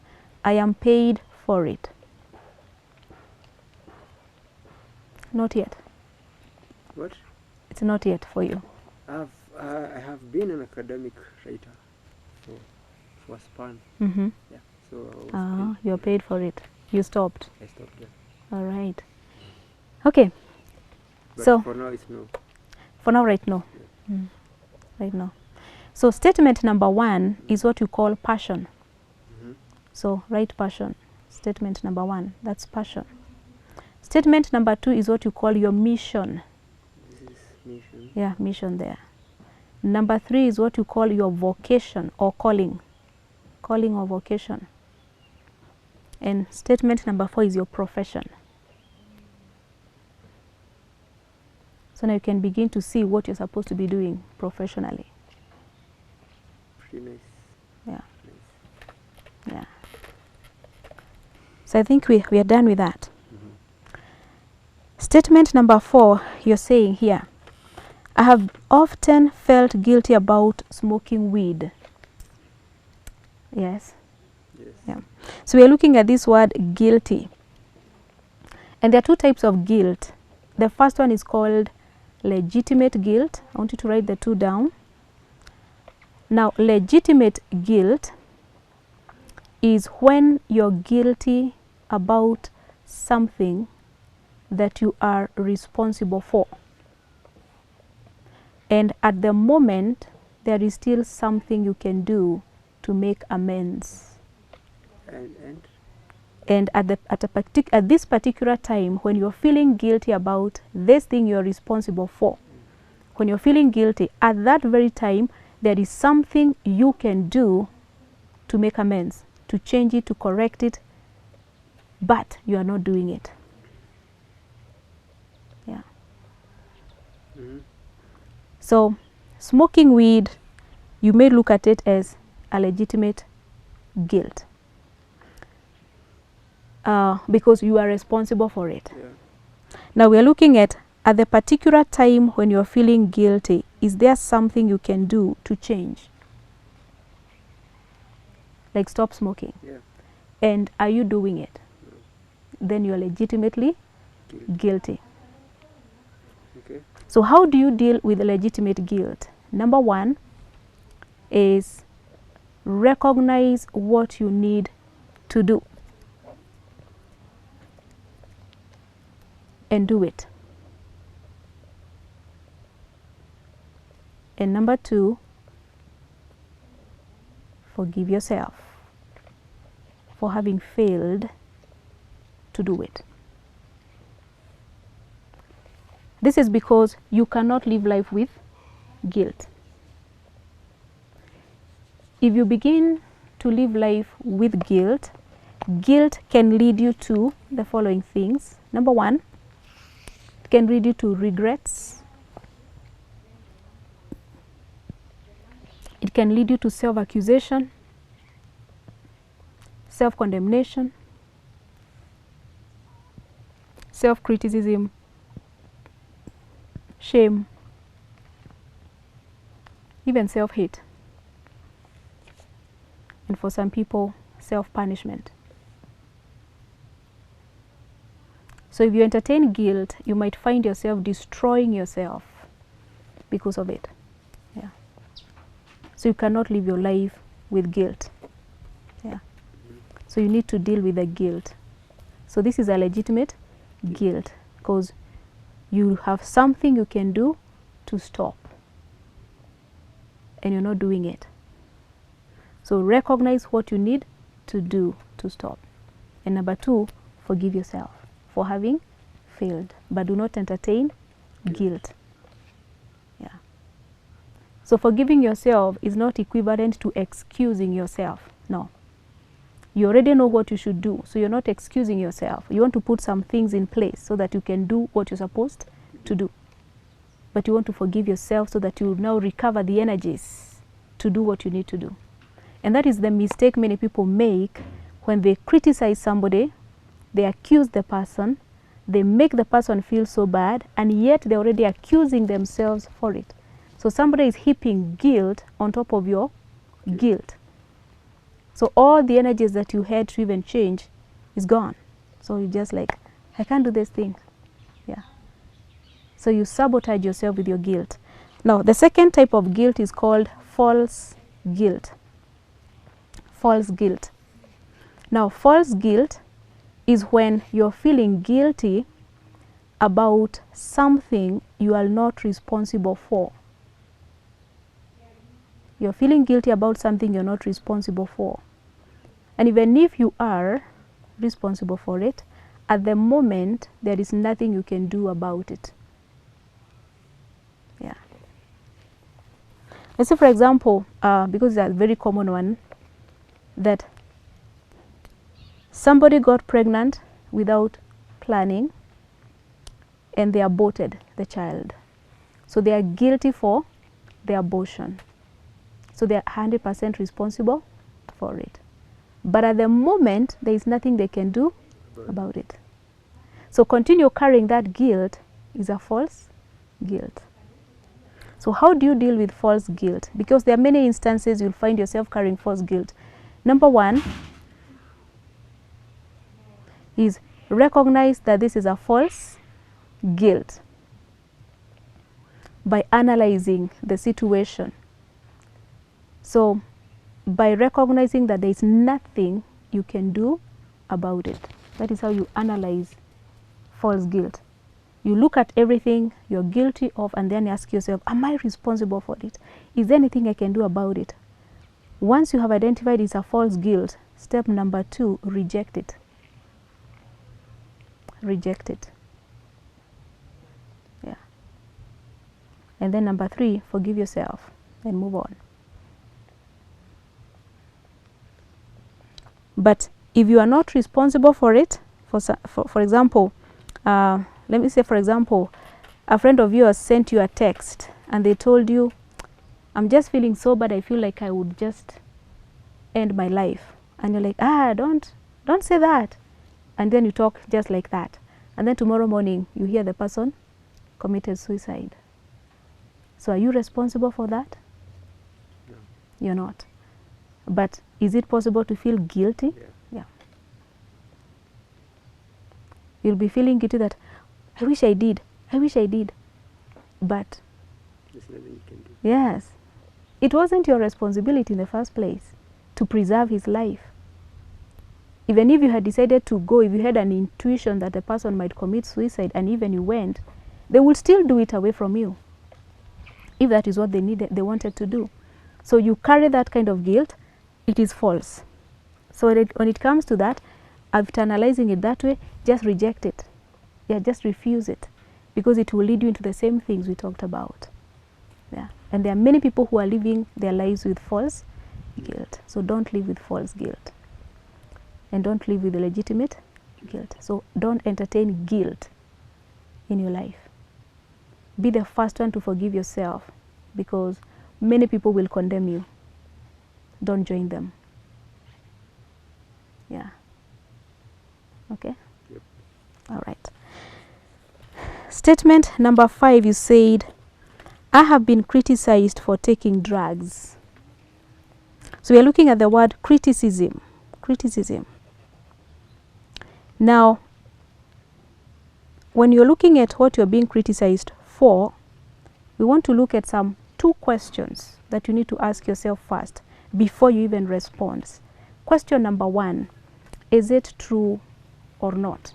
I am paid for it. Not yet. What? It's not yet for you. I have been an academic writer for a span. Yeah. So I was You're paid for it. You stopped. I stopped there. All right. Okay. But So for now it's no. for now, right now. Right now. So statement number 1 is what you call passion. So write passion. Statement number 1, that's passion. Statement number 2 is what you call your mission. This is mission. Yeah, mission there. Number 3 is what you call your vocation or calling. Calling or vocation. And statement number 4 is your profession. So now you can begin to see what you're supposed to be doing professionally. Pretty nice. Yeah. Nice. Yeah. So I think we are done with that. Statement number 4, you're saying here, I have often felt guilty about smoking weed. Yes. Yes. Yeah. So we are looking at this word guilty. And there are 2 types of guilt. The first one is called legitimate guilt. I want you to write the 2 down. Now, legitimate guilt is when you're guilty about something that you are responsible for. And at the moment, there is still something you can do to make amends. And at this particular time, when you're feeling guilty about this thing you're responsible for, when you're feeling guilty, at that very time, there is something you can do to make amends, to change it, to correct it, but you are not doing it. Yeah. So, smoking weed, you may look at it as a legitimate guilt. Because you are responsible for it. Yeah. Now we are looking at the particular time when you're feeling guilty, is there something you can do to change? Like stop smoking. Yeah. And are you doing it? No. Then you're legitimately guilty. Okay. So how do you deal with legitimate guilt? Number 1 is recognize what you need to do. and do it. And number 2, forgive yourself for having failed to do it. This is because you cannot live life with guilt. If you begin to live life with guilt, guilt can lead you to the following things. Number 1, it can lead you to regrets. It can lead you to self-accusation, self-condemnation, self-criticism, shame, even self-hate, and for some people, self-punishment. So if you entertain guilt, you might find yourself destroying yourself because of it. Yeah. So you cannot live your life with guilt. Yeah. So you need to deal with the guilt. So this is a legitimate guilt because you have something you can do to stop and you're not doing it. So recognize what you need to do to stop. And number 2, forgive yourself for having failed, but do not entertain guilt. Yeah. So forgiving yourself is not equivalent to excusing yourself. No. You already know what you should do, so you're not excusing yourself. You want to put some things in place so that you can do what you're supposed to do. But you want to forgive yourself so that you now recover the energies to do what you need to do. And that is the mistake many people make when they criticize somebody, they accuse the person, they make the person feel so bad, and yet they're already accusing themselves for it. So somebody is heaping guilt on top of your guilt. So all the energies that you had to even change is gone. So you're just like, I can't do this thing. Yeah. So you sabotage yourself with your guilt. Now, the second type of guilt is called false guilt. False guilt. Now, false guilt is when you're feeling guilty about something you are not responsible for. You're feeling guilty about something you're not responsible for. And even if you are responsible for it, at the moment, there is nothing you can do about it. Yeah. Let's say, for example, because it's a very common one, that somebody got pregnant without planning and they aborted the child. So they are guilty for the abortion. So they are 100% responsible for it. But at the moment, there is nothing they can do about it. So continue carrying that guilt is a false guilt. So how do you deal with false guilt? Because there are many instances you'll find yourself carrying false guilt. Number 1 is recognize that this is a false guilt by analyzing the situation. So by recognizing that there is nothing you can do about it. That is how you analyze false guilt. You look at everything you're guilty of and then ask yourself, am I responsible for it? Is there anything I can do about it? Once you have identified it's a false guilt, step number 2, reject it. Reject it. Yeah. And then number 3, forgive yourself and move on. But if you are not responsible for it, for example, let me say, for example, a friend of yours sent you a text and they told you, I'm just feeling so bad, I feel like I would just end my life. And you're like, don't say that. And then you talk just like that. And then tomorrow morning, you hear the person committed suicide. So are you responsible for that? No. You're not. But is it possible to feel guilty? Yeah. You'll be feeling guilty that, I wish I did. But there's nothing you can do. Yes. It wasn't your responsibility in the first place to preserve his life. Even if you had decided to go, if you had an intuition that the person might commit suicide and even you went, they will still do it away from you, if that is what they needed, they wanted to do. So you carry that kind of guilt, it is false. So when it comes to that, after analyzing it that way, just reject it. Yeah, just refuse it, because it will lead you into the same things we talked about. Yeah, and there are many people who are living their lives with false guilt. So don't live with false guilt, and don't live with legitimate guilt. So don't entertain guilt in your life. Be the first one to forgive yourself, because many people will condemn you. Don't join them. Yeah. Okay? Yep. All right. Statement number 5, you said, I have been criticized for taking drugs. So we are looking at the word criticism. Criticism. Now, when you're looking at what you're being criticized for, we want to look at some 2 questions that you need to ask yourself first before you even respond. Question number 1, is it true or not?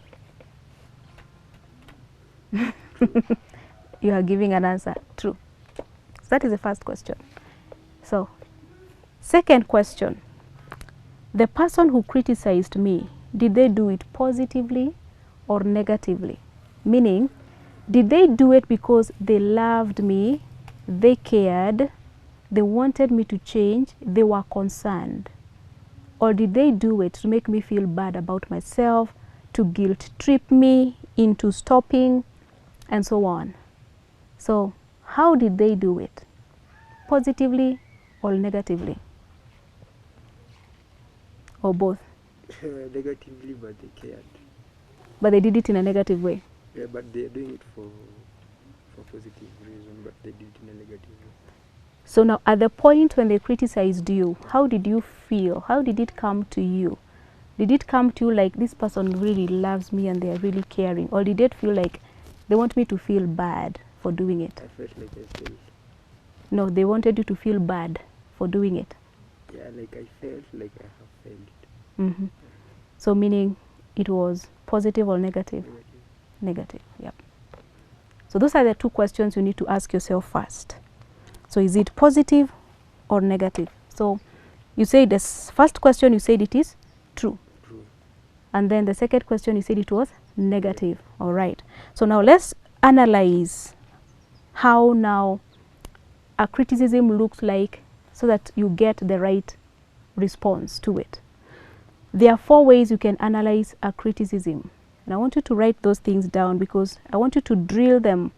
You are giving an answer, true. So that is the first question. So, second question, the person who criticized me, did they do it positively or negatively? Meaning, did they do it because they loved me, they cared, they wanted me to change, they were concerned? Or did they do it to make me feel bad about myself, to guilt trip me into stopping, and so on? So, how did they do it? Positively or negatively? Or both? Negatively, but they cared. But they did it in a negative way. Yeah, but they're doing it for positive reason, but they did it in a negative way. So now, at the point when they criticized you, how did you feel? How did it come to you? Did it come to you like, this person really loves me and they are really caring? Or did it feel like they want me to feel bad for doing it? I felt like I failed. No, they wanted you to feel bad for doing it. Yeah, like I felt like I have failed. Mm-hmm. So meaning it was positive or negative? Negative. Negative, yep. So those are the 2 questions you need to ask yourself first. So is it positive or negative? So you say this first question, you said it is true. True. And then the second question, you said it was negative. All right. So now let's analyze how now a criticism looks like, so that you get the right response to it. There are 4 ways you can analyze a criticism. And I want you to write those things down, because I want you to drill them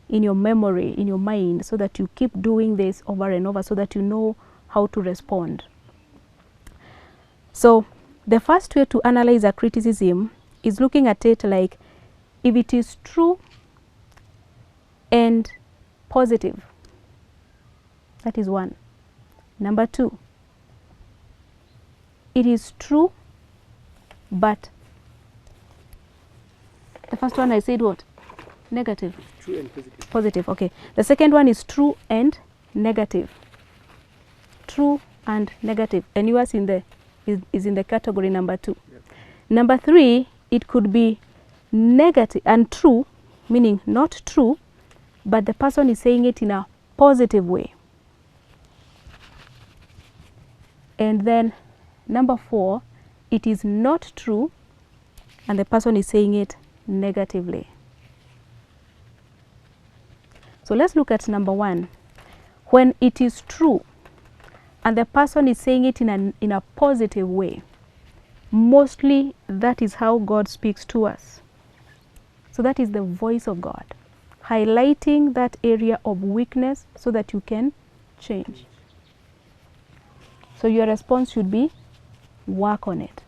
in your memory, in your mind, so that you keep doing this over and over, so that you know how to respond. So the first way to analyze a criticism is looking at it like, if it is true and positive. That is 1. Number 2, it is true, but the first one I said what? Negative. True and positive. Positive, okay. The second one is true and negative. True and negative. And yours is in the category number 2. Yep. Number 3, it could be negative and true, meaning not true, but the person is saying it in a positive way. And then number 4, it is not true, and the person is saying it negatively. So let's look at number 1. When it is true and the person is saying it in a positive way, mostly that is how God speaks to us. So that is the voice of God, highlighting that area of weakness so that you can change. So your response should be, work on it.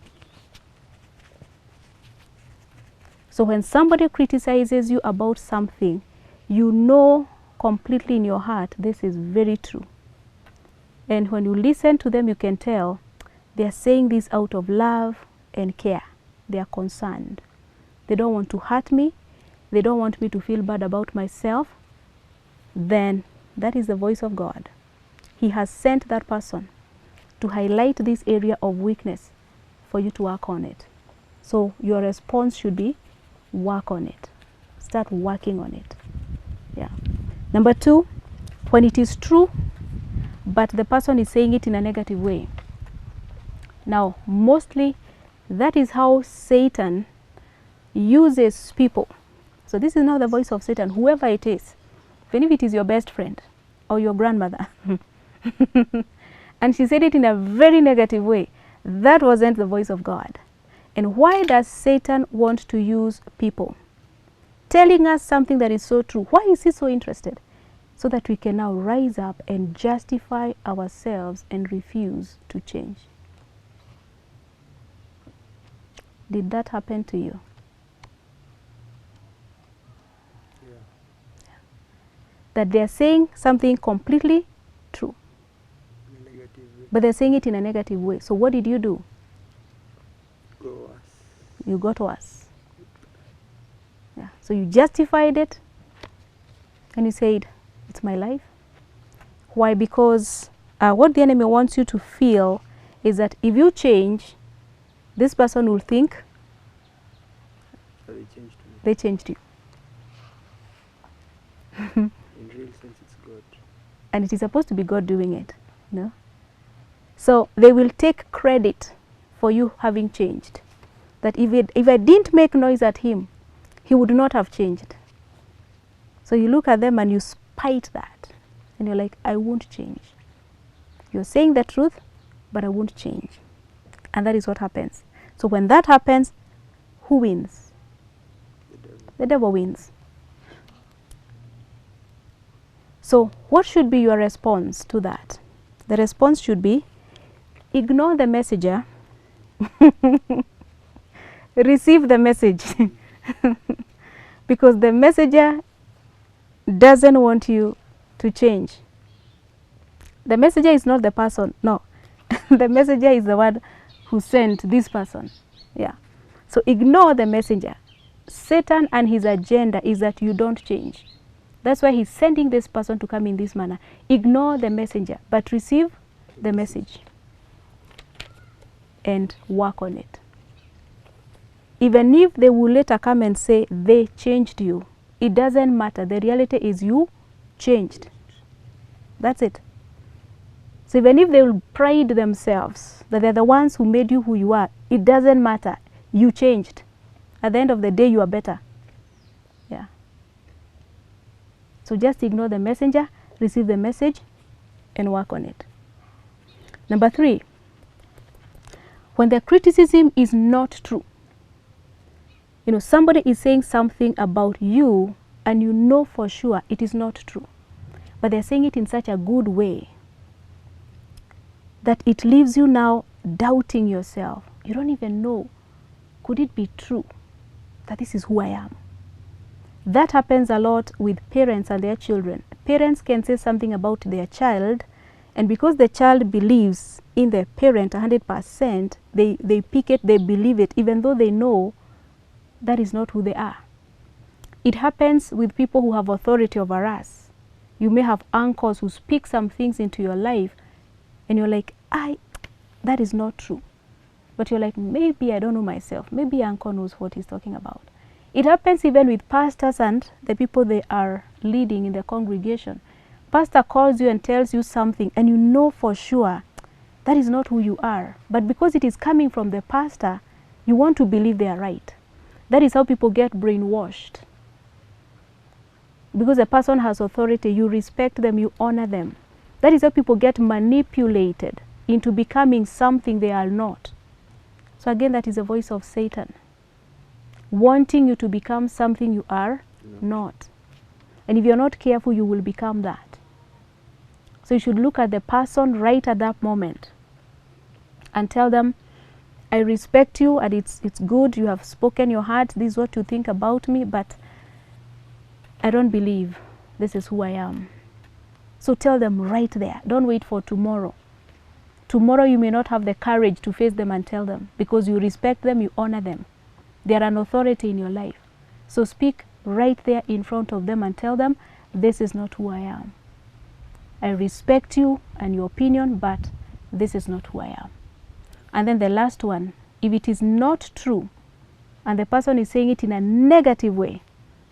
So when somebody criticizes you about something, you know completely in your heart, this is very true. And when you listen to them, you can tell they are saying this out of love and care. They are concerned. They don't want to hurt me. They don't want me to feel bad about myself. Then that is the voice of God. He has sent that person to highlight this area of weakness for you to work on it. So your response should be work on it. Start working on it. Yeah. Number 2, when it is true, but the person is saying it in a negative way. Now, mostly that is how Satan uses people. So this is now the voice of Satan, whoever it is, even if it is your best friend or your grandmother. And she said it in a very negative way. That wasn't the voice of God. And why does Satan want to use people? Telling us something that is so true. Why is he so interested? So that we can now rise up and justify ourselves and refuse to change. Did that happen to you? Yeah. That they are saying something completely true, but they're saying it in a negative way. So what did you do? Go worse. You got worse. Yeah. So you justified it and you said, it's my life. Why? Because what the enemy wants you to feel is that if you change, this person will think they changed you. In real sense, it's God. And it is supposed to be God doing it. No? So they will take credit for you having changed. That if I didn't make noise at him, he would not have changed. So you look at them and you spite that. And you're like, I won't change. You're saying the truth, but I won't change. And that is what happens. So when that happens, who wins? The devil wins. So what should be your response to that? The response should be, ignore the messenger, receive the message. Because the messenger doesn't want you to change. The messenger is not the person, no. The messenger is the one who sent this person. Yeah. So ignore the messenger. Satan and his agenda is that you don't change. That's why he's sending this person to come in this manner. Ignore the messenger, but receive the message and work on it. Even if they will later come and say they changed you, it doesn't matter. The reality is you changed. That's it. So even if they will pride themselves that they're the ones who made you who you are, it doesn't matter. You changed. At the end of the day, you are better. Yeah. So just ignore the messenger, receive the message, and work on it. Number 3, when the criticism is not true. You know, somebody is saying something about you and you know for sure it is not true. But they're saying it in such a good way that it leaves you now doubting yourself. You don't even know, could it be true that this is who I am? That happens a lot with parents and their children. Parents can say something about their child, and because the child believes in their parent 100%, they pick it, they believe it, even though they know that is not who they are. It happens with people who have authority over us. You may have uncles who speak some things into your life, and you're like, that is not true. But you're like, maybe I don't know myself. Maybe uncle knows what he's talking about. It happens even with pastors and the people they are leading in the congregation. Pastor calls you and tells you something, and you know for sure that is not who you are. But because it is coming from the pastor, you want to believe they are right. That is how people get brainwashed. Because a person has authority, you respect them, you honor them. That is how people get manipulated into becoming something they are not. So again, that is the voice of Satan, wanting you to become something you are not. And if you're not careful, you will become that. So you should look at the person right at that moment and tell them, I respect you, and it's good, you have spoken your heart, this is what you think about me, but I don't believe this is who I am. So tell them right there. Don't wait for tomorrow. Tomorrow you may not have the courage to face them and tell them, because you respect them, you honor them. They are an authority in your life. So speak right there in front of them and tell them, this is not who I am. I respect you and your opinion, but this is not who I am. And then the last one if it is not true and the person is saying it in a negative way,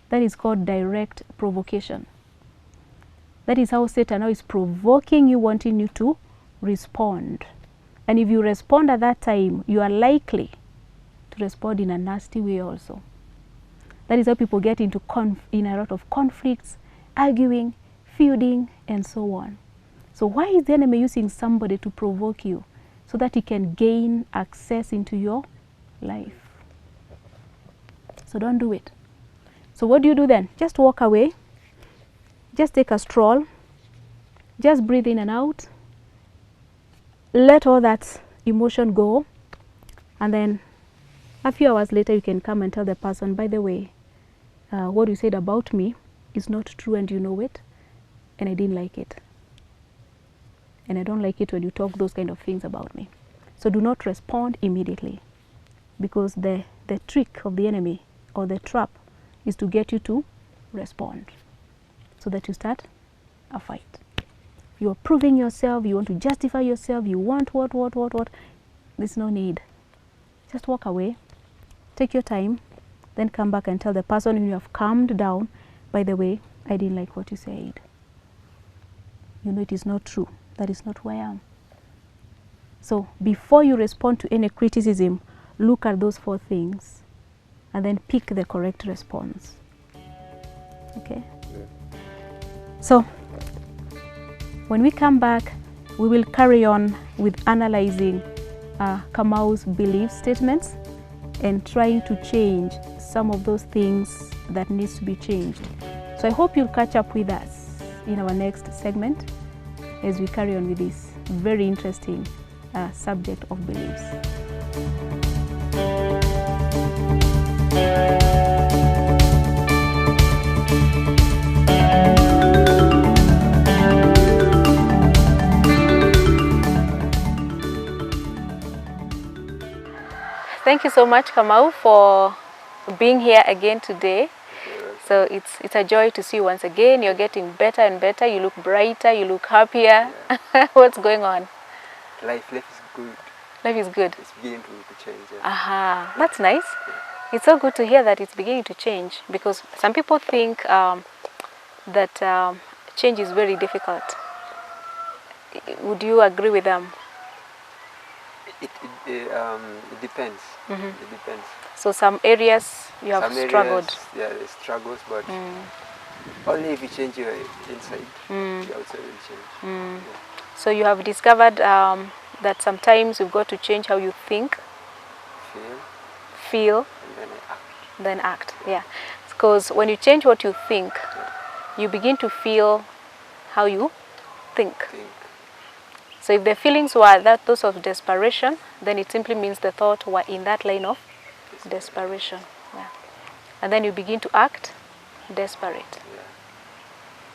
that is called direct provocation. That is how Satan now is provoking you, wanting you to respond. And if you respond at that time, you are likely to respond in a nasty way also. That is how people get into in a lot of conflicts, arguing, feuding, and so on. So why is the enemy using somebody to provoke you? So that he can gain access into your life. So don't do it. So what do you do then? Just walk away. Just take a stroll. Just breathe in and out. Let all that emotion go. And then a few hours later, you can come and tell the person, by the way, what you said about me is not true and you know it. And I didn't like it. And I don't like it when you talk those kind of things about me. So do not respond immediately, because the trick of the enemy or the trap is to get you to respond so that you start a fight. You are proving yourself, you want to justify yourself, you want what. There's no need. Just walk away, take your time, then come back and tell the person who you have calmed down, by the way, I didn't like what you said. You know it is not true. That is not who I am. So before you respond to any criticism, look at those 4 things and then pick the correct response. Okay? Yeah. So when we come back, we will carry on with analyzing Kamau's belief statements and trying to change some of those things that needs to be changed. So I hope you'll catch up with us in our next segment as we carry on with this very interesting subject of beliefs. Thank you so much, Kamau, for being here again today. So it's a joy to see you once again. You're getting better and better. You look brighter. You look happier. Yeah. What's going on? Life is good. Life is good. It's beginning to change. Yeah. Aha, that's nice. Yeah. It's so good to hear that it's beginning to change, because some people think that change is very difficult. Would you agree with them? It depends. Mm-hmm. It depends. So some areas you have struggled. Yeah, there's struggles, but only if you change your inside, the outside will change. Yeah. So you have discovered that sometimes you've got to change how you think, feel, and then act. Yeah, because when you change what you think, you begin to feel how you think. So if the feelings were those of desperation, then it simply means the thought were in that line of desperation. Yeah. And then you begin to act desperate. Yeah.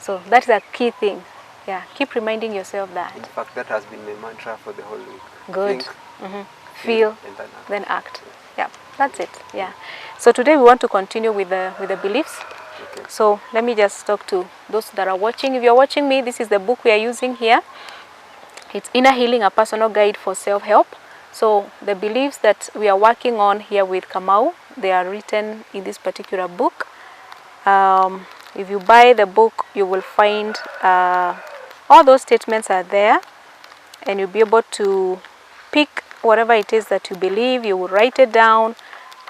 So that is a key thing. Yeah, keep reminding yourself that. In fact, that has been my mantra for the whole week. Good. Think, feel, then act. Yeah, that's it. Yeah. So today we want to continue with the beliefs. Okay. So let me just talk to those that are watching. If you're watching me, this is the book we are using here. It's Inner Healing, a personal guide for self-help. So the beliefs that we are working on here with Kamau, they are written in this particular book. If you buy the book, you will find all those statements are there, and you'll be able to pick whatever it is that you believe. You will write it down,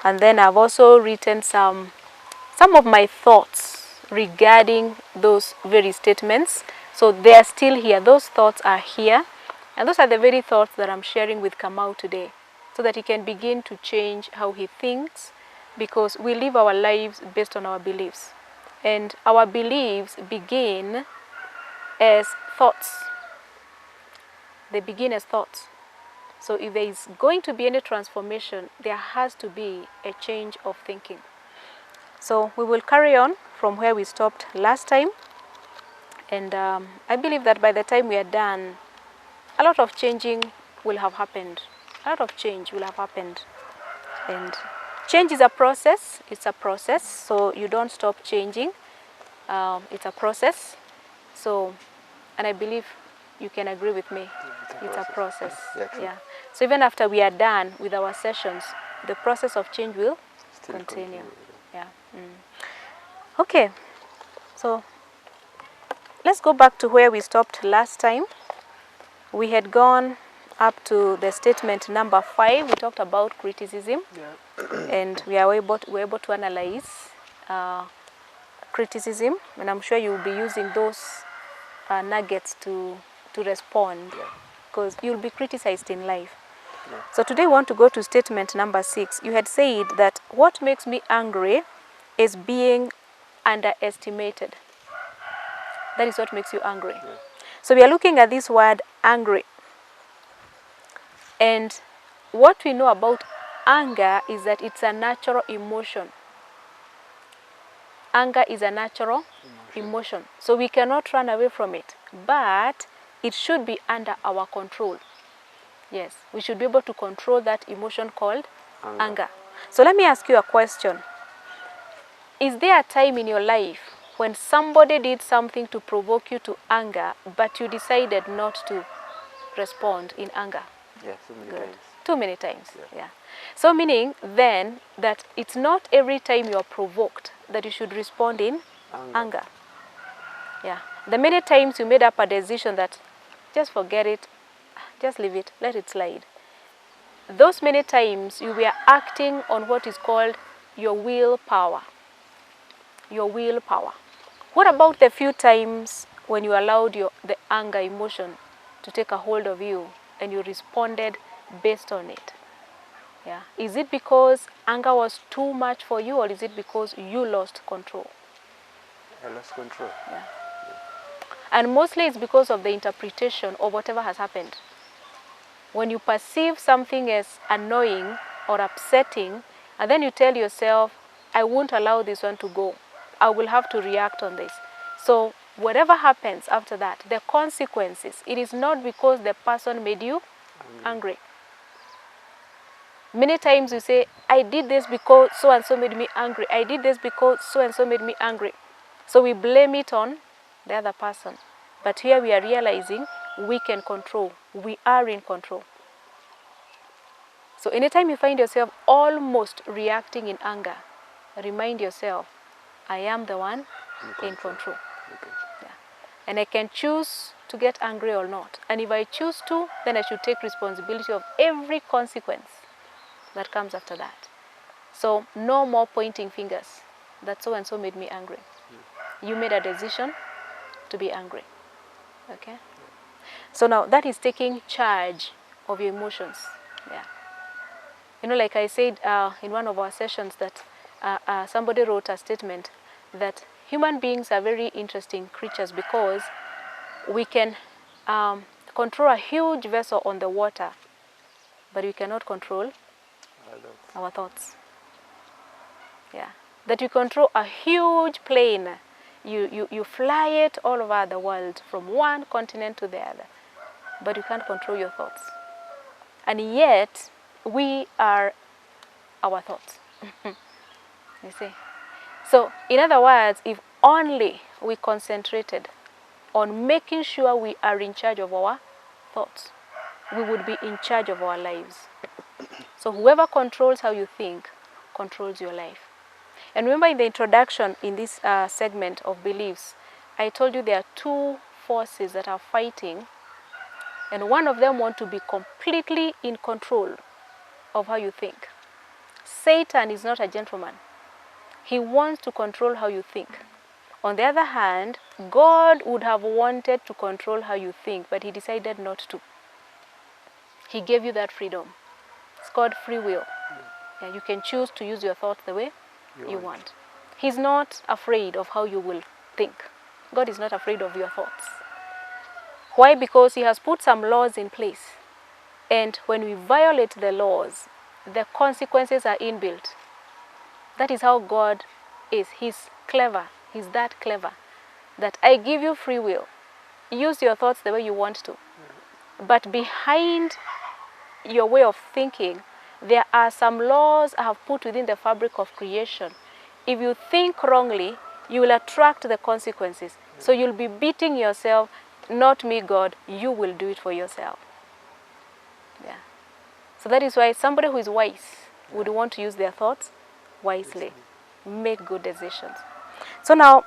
and then I've also written some of my thoughts regarding those very statements. So they are still here. Those thoughts are here. And those are the very thoughts that I'm sharing with Kamau today, so that he can begin to change how he thinks, because we live our lives based on our beliefs. And our beliefs begin as thoughts. They begin as thoughts. So if there is going to be any transformation, there has to be a change of thinking. So we will carry on from where we stopped last time. And I believe that by the time we are done, a lot of changing will have happened. A lot of change will have happened. And change is a process. It's a process. So you don't stop changing. It's a process. So, and I believe you can agree with me. It's a process. Yeah, true. Yeah. So even after we are done with our sessions, the process of change will Still continue. Yeah. Yeah. Okay. So let's go back to where we stopped last time. We had gone up to the statement number 5. We talked about criticism, and we were able to analyze criticism, and I'm sure you will be using those nuggets to respond, because you'll be criticized in life. So today we want to go to statement number 6. You had said that what makes me angry is being underestimated. That is what makes you angry. So we are looking at this word angry. And what we know about anger is that it's a natural emotion. Anger is a natural emotion. So we cannot run away from it. But it should be under our control. Yes, we should be able to control that emotion called anger. So let me ask you a question. Is there a time in your life when somebody did something to provoke you to anger, but you decided not to respond in anger? Yeah, so many times. Too many times, yeah. So meaning then that it's not every time you are provoked that you should respond in anger. Yeah. The many times you made up a decision that just forget it, just leave it, let it slide. Those many times you were acting on what is called your willpower. Your willpower. What about the few times when you allowed the anger emotion to take a hold of you and you responded based on it? Yeah. Is it because anger was too much for you, or is it because you lost control? I lost control. Yeah. And mostly it's because of the interpretation of whatever has happened. When you perceive something as annoying or upsetting, and then you tell yourself, I won't allow this one to go. I will have to react on this. So whatever happens after that, the consequences, it is not because the person made you angry. Many times you say, I did this because so-and-so made me angry. I did this because so-and-so made me angry. So we blame it on the other person. But here we are realizing we can control. We are in control. So anytime you find yourself almost reacting in anger, remind yourself, I am the one in control. Okay. Yeah. And I can choose to get angry or not. And if I choose to, then I should take responsibility of every consequence that comes after that. So no more pointing fingers that so-and-so made me angry. You made a decision to be angry. Okay? So now that is taking charge of your emotions. Yeah. You know, like I said in one of our sessions that somebody wrote a statement that human beings are very interesting creatures because we can control a huge vessel on the water, but we cannot control our thoughts. Yeah. That you control a huge plane. You fly it all over the world from one continent to the other, but you can't control your thoughts. And yet, we are our thoughts. You see? So, in other words, if only we concentrated on making sure we are in charge of our thoughts, we would be in charge of our lives. So whoever controls how you think controls your life. And remember in the introduction in this segment of beliefs, I told you there are two forces that are fighting, and one of them wants to be completely in control of how you think. Satan is not a gentleman. He wants to control how you think. On the other hand, God would have wanted to control how you think, but he decided not to. He gave you that freedom. It's called free will. Yeah, you can choose to use your thoughts the way you want. He's not afraid of how you will think. God is not afraid of your thoughts. Why? Because he has put some laws in place. And when we violate the laws, the consequences are inbuilt. That is how God is. He's clever. He's that clever. That I give you free will. Use your thoughts the way you want to. But behind your way of thinking, there are some laws I have put within the fabric of creation. If you think wrongly, you will attract the consequences. So you'll be beating yourself not me, God, you will do it for yourself. Yeah. So that is why somebody who is wise would want to use their thoughts wisely, make good decisions. So now,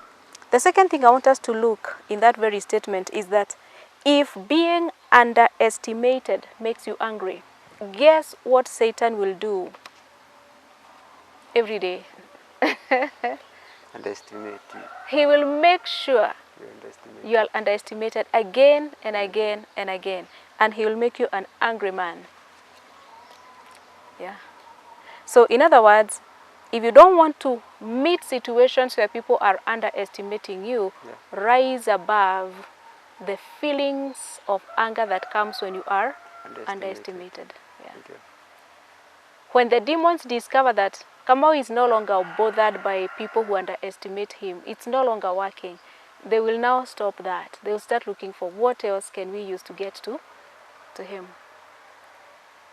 the second thing I want us to look in that very statement is that if being underestimated makes you angry, guess what Satan will do every day? Underestimate you. He will make sure you are You underestimated again and again and again. And he will make you an angry man. Yeah. So in other words, if you don't want to meet situations where people are underestimating you, rise above the feelings of anger that comes when you are underestimated. Yeah. Okay. When the demons discover that Kamau is no longer bothered by people who underestimate him, it's no longer working, they will now stop that. They will start looking for what else can we use to get to him.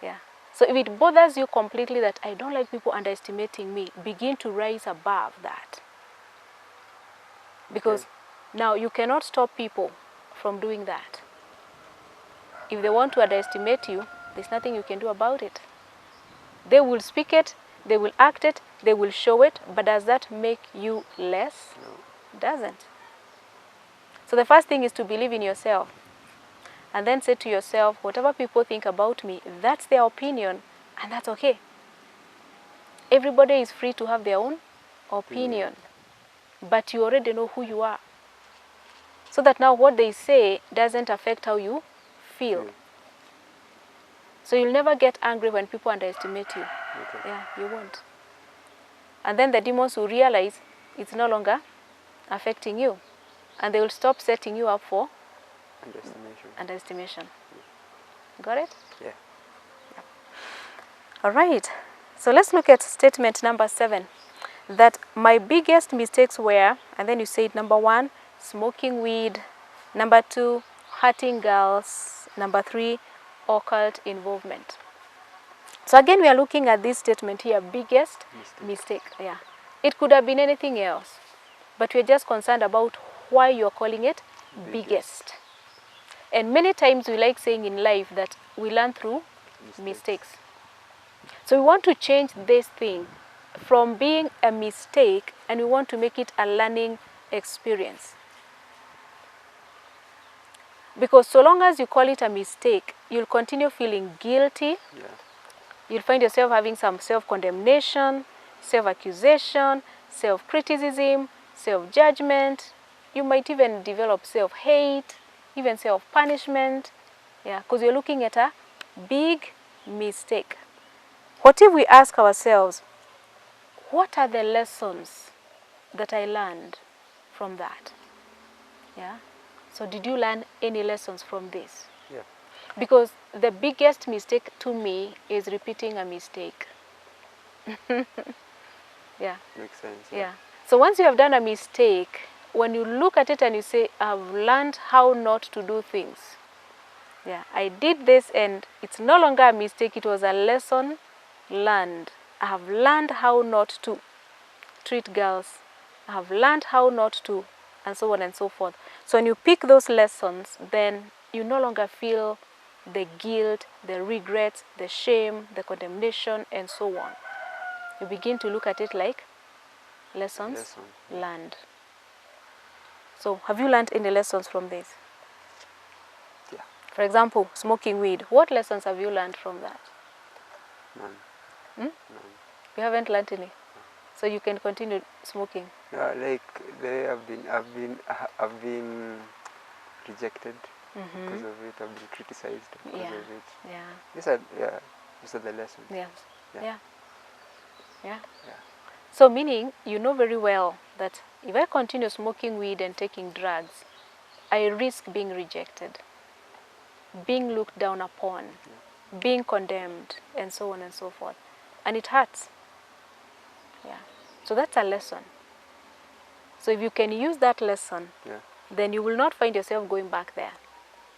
Yeah. So if it bothers you completely that I don't like people underestimating me, begin to rise above that. Because now you cannot stop people from doing that. If they want to underestimate you, there's nothing you can do about it. They will speak it, they will act it, they will show it, but does that make you less? No. It doesn't. So the first thing is to believe in yourself. And then say to yourself, whatever people think about me, that's their opinion, and that's okay. Everybody is free to have their own opinion, but you already know who you are. So that now what they say doesn't affect how you feel. So you'll never get angry when people underestimate you. Okay. Yeah, you won't. And then the demons will realize it's no longer affecting you. And they will stop setting you up for underestimation. Got it? Yeah. All right. So let's look at statement number 7. That my biggest mistakes were, and then you said number 1, smoking weed. Number 2, hurting girls. Number 3, occult involvement. So again, we are looking at this statement here, biggest mistake. Yeah. It could have been anything else, but we're just concerned about why you're calling it biggest. And many times we like saying in life that we learn through mistakes. So we want to change this thing from being a mistake, and we want to make it a learning experience. Because so long as you call it a mistake, you'll continue feeling guilty. Yeah. You'll find yourself having some self-condemnation, self-accusation, self-criticism, self-judgment. You might even develop self-hate, even self-punishment. Yeah, because you're looking at a big mistake. What if we ask ourselves, what are the lessons that I learned from that? Yeah. So did you learn any lessons from this? Yeah. Because the biggest mistake to me is repeating a mistake. Yeah. Makes sense. Yeah. So once you have done a mistake, when you look at it and you say, I've learned how not to do things. Yeah, I did this and it's no longer a mistake, it was a lesson learned. I have learned how not to treat girls. I have learned how not to, and so on and so forth. So when you pick those lessons, then you no longer feel the guilt, the regrets, the shame, the condemnation, and so on. You begin to look at it like lessons learned. So have you learned any lessons from this? Yeah. For example, smoking weed. What lessons have you learned from that? None. None. You haven't learned any? So you can continue smoking? Yeah, like I've been rejected because of it. I've been criticized because of it. Yeah. These are the lessons. Yeah. So meaning, you know very well that if I continue smoking weed and taking drugs, I risk being rejected, being looked down upon, being condemned, and so on and so forth. And it hurts. Yeah. So that's a lesson. So if you can use that lesson, then you will not find yourself going back there.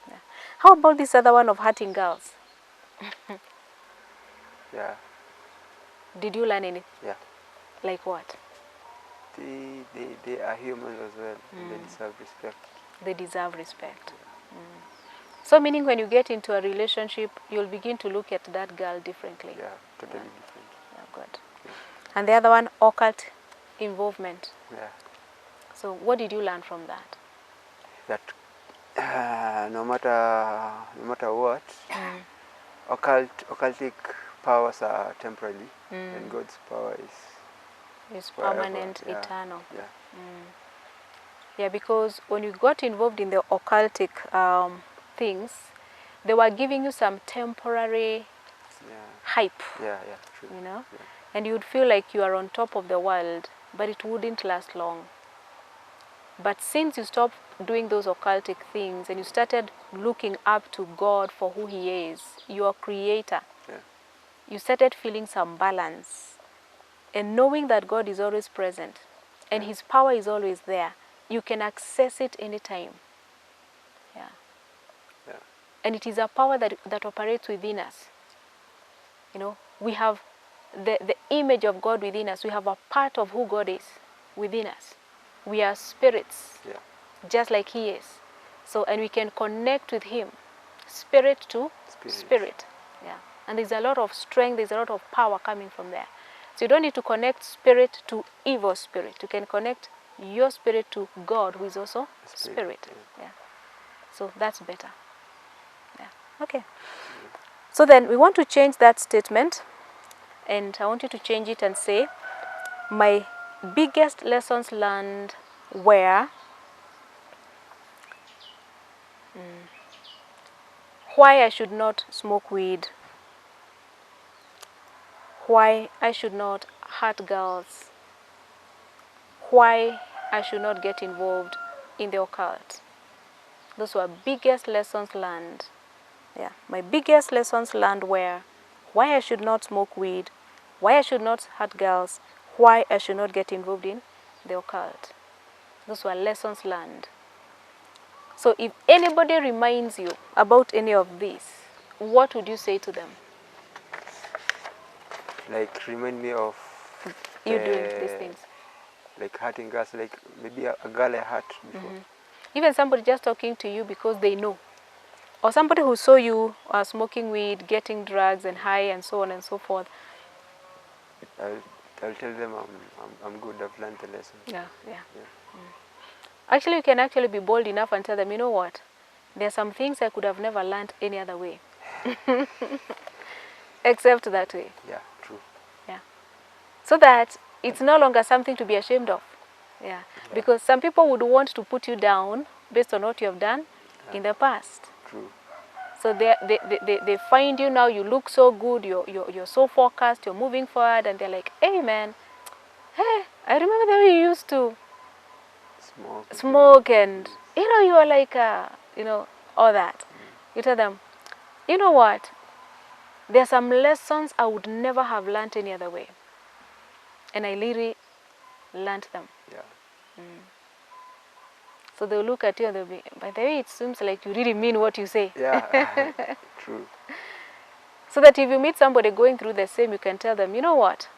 Yeah. How about this other one of hurting girls? Yeah. Did you learn anything? Yeah. Like what? They are humans as well. And they deserve respect. They deserve respect. So meaning when you get into a relationship, you'll begin to look at that girl differently. Yeah, totally different. Yeah, good. And the other one, occult involvement. Yeah. So what did you learn from that? That no matter what, occultic powers are temporary, and God's power It's forever. permanent, Yeah. eternal. Yeah. Yeah, because when you got involved in the occultic things, they were giving you some temporary hype, True. you know, Yeah. and you'd feel like you are on top of the world, but it wouldn't last long. But since you stopped doing those occultic things and you started looking up to God for who He is, your creator, you started feeling some balance. And knowing that God is always present and His power is always there, you can access it anytime. Yeah. And it is a power that operates within us. You know, we have the image of God within us. We have a part of who God is within us. We are spirits, just like He is. So, and we can connect with Him, spirit to spirit. Yeah. And there's a lot of strength, there's a lot of power coming from there. So you don't need to connect spirit to evil spirit. You can connect your spirit to God, who is also spirit. Yeah. So that's better. Yeah. Okay. So then we want to change that statement, and I want you to change it and say, my biggest lessons learned were why I should not smoke weed, why I should not hurt girls, why I should not get involved in the occult. Those were biggest lessons learned. Yeah, my biggest lessons learned were why I should not smoke weed, why I should not hurt girls, why I should not get involved in the occult. Those were lessons learned. So if anybody reminds you about any of these, what would you say to them? Like remind me of you doing these things. Like hurting girls, like maybe a girl I hurt before. Even somebody just talking to you because they know. Or somebody who saw you smoking weed, getting drugs and high and so on and so forth. I'll tell them I'm good, I've learned the lesson. Yeah. Actually, you can actually be bold enough and tell them, you know what? There are some things I could have never learned any other way. Except that way. Yeah, true. Yeah. So that it's no longer something to be ashamed of. Yeah. Because some people would want to put you down based on what you have done in the past. True. So they find you now, you look so good, you're so focused, you're moving forward, and they're like, hey man, hey, I remember the way you used to smoke and, you know, you are like, you know, all that. You tell them, you know what, there are some lessons I would never have learned any other way. And I literally learned them. Yeah. So they'll look at you and they'll be, by the way, it seems like you really mean what you say. Yeah, true. So that if you meet somebody going through the same, you can tell them, you know what?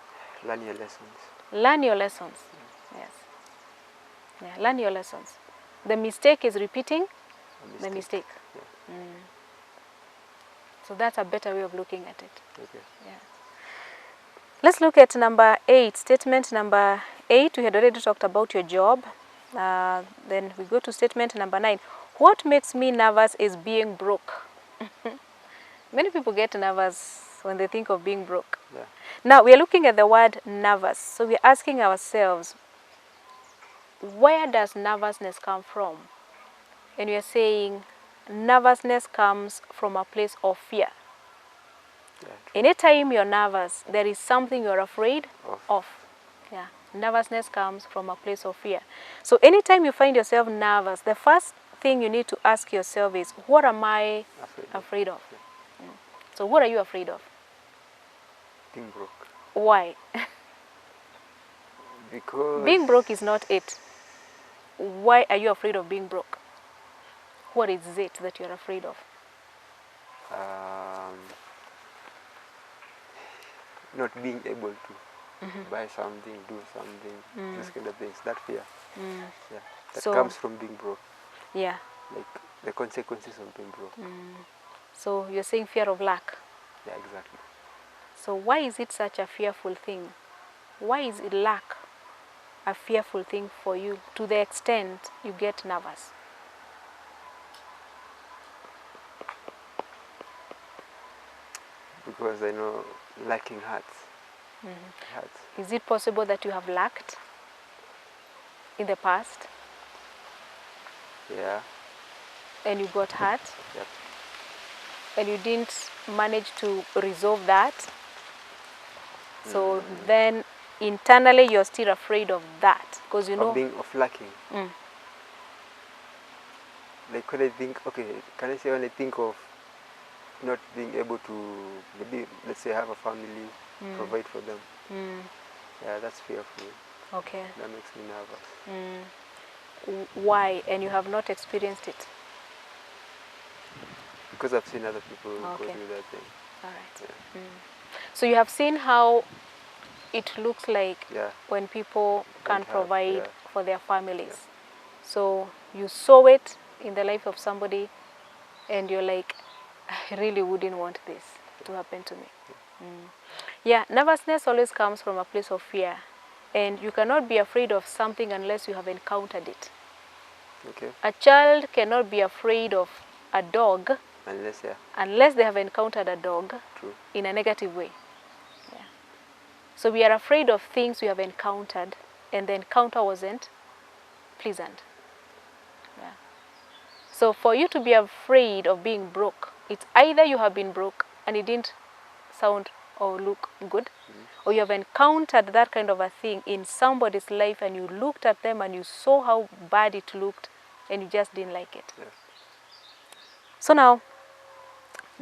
Learn your lessons. Learn your lessons. Yes. Yeah, learn your lessons. The mistake is repeating the mistake. Yeah. So that's a better way of looking at it. Okay. Yeah. Let's look at number 8. Statement number 8. We had already talked about your job. Then we go to statement number 9. What makes me nervous is being broke. Many people get nervous when they think of being broke. Yeah. Now, we are looking at the word nervous. So we are asking ourselves, where does nervousness come from? And we are saying nervousness comes from a place of fear. Yeah, anytime you're nervous, there is something you're afraid of. Yeah. Nervousness comes from a place of fear. So anytime you find yourself nervous, the first thing you need to ask yourself is, what am I afraid of? Yeah. So what are you afraid of? Being broke. Why? Because being broke is not it. Why are you afraid of being broke? What is it that you're afraid of? Not being able to buy something, do something, these kind of things. That fear. Yeah. That comes from being broke. Yeah. Like the consequences of being broke. So you're saying fear of lack. Yeah, exactly. So why is it such a fearful thing? Why is it lack a fearful thing for you to the extent you get nervous? Because I know lacking hurts. It hurts. Is it possible that you have lacked in the past Yeah. and you got hurt Yep. and you didn't manage to resolve that? So then internally you're still afraid of that because you know Of lacking. Like when I think, okay, can I say when I think of not being able to maybe, let's say, have a family, provide for them. Yeah, that's fearful. Okay. That makes me nervous. Why? And you have not experienced it? Because I've seen other people go Okay. through that thing. All right. Yeah. So you have seen how it looks like Yeah. when people can't provide yeah. for their families. So you saw it in the life of somebody and you're like, I really wouldn't want this to happen to me. Yeah, nervousness always comes from a place of fear. And you cannot be afraid of something unless you have encountered it. Okay. A child cannot be afraid of a dog Unless they have encountered a dog True. in a negative way. Yeah. So we are afraid of things we have encountered, and the encounter wasn't pleasant. Yeah. So for you to be afraid of being broke, it's either you have been broke and it didn't sound or look good, or you have encountered that kind of a thing in somebody's life and you looked at them and you saw how bad it looked and you just didn't like it. Yeah. So now,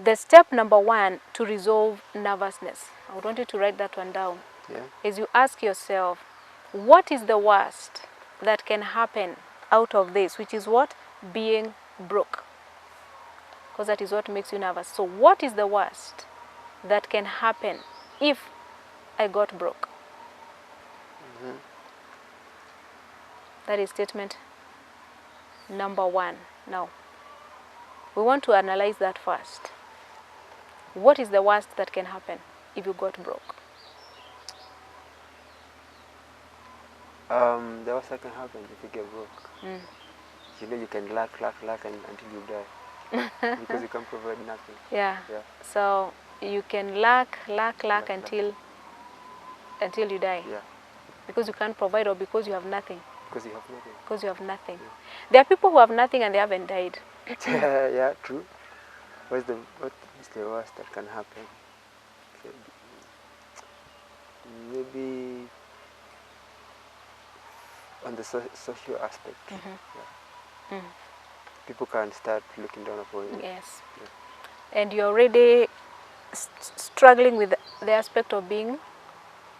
the step number 1 to resolve nervousness, I would want you to write that one down, is you ask yourself, what is the worst that can happen out of this, which is what? Being broke. Because that is what makes you nervous. So what is the worst that can happen if I got broke? That is statement number 1. Now, we want to analyze that first. What is the worst that can happen if you got broke? The worst that can happen if you get broke. You know you can lack until you die. Because you can't provide nothing. Yeah. So you can lack until you die. Yeah. Because you can't provide or because you have nothing. Because you have nothing. Because you have nothing. Yeah. There are people who have nothing and they haven't died. Yeah, true. What is the worst that can happen? Maybe on the social aspect. People can start looking down upon you. Yes. Yeah. And you're already struggling with the aspect of being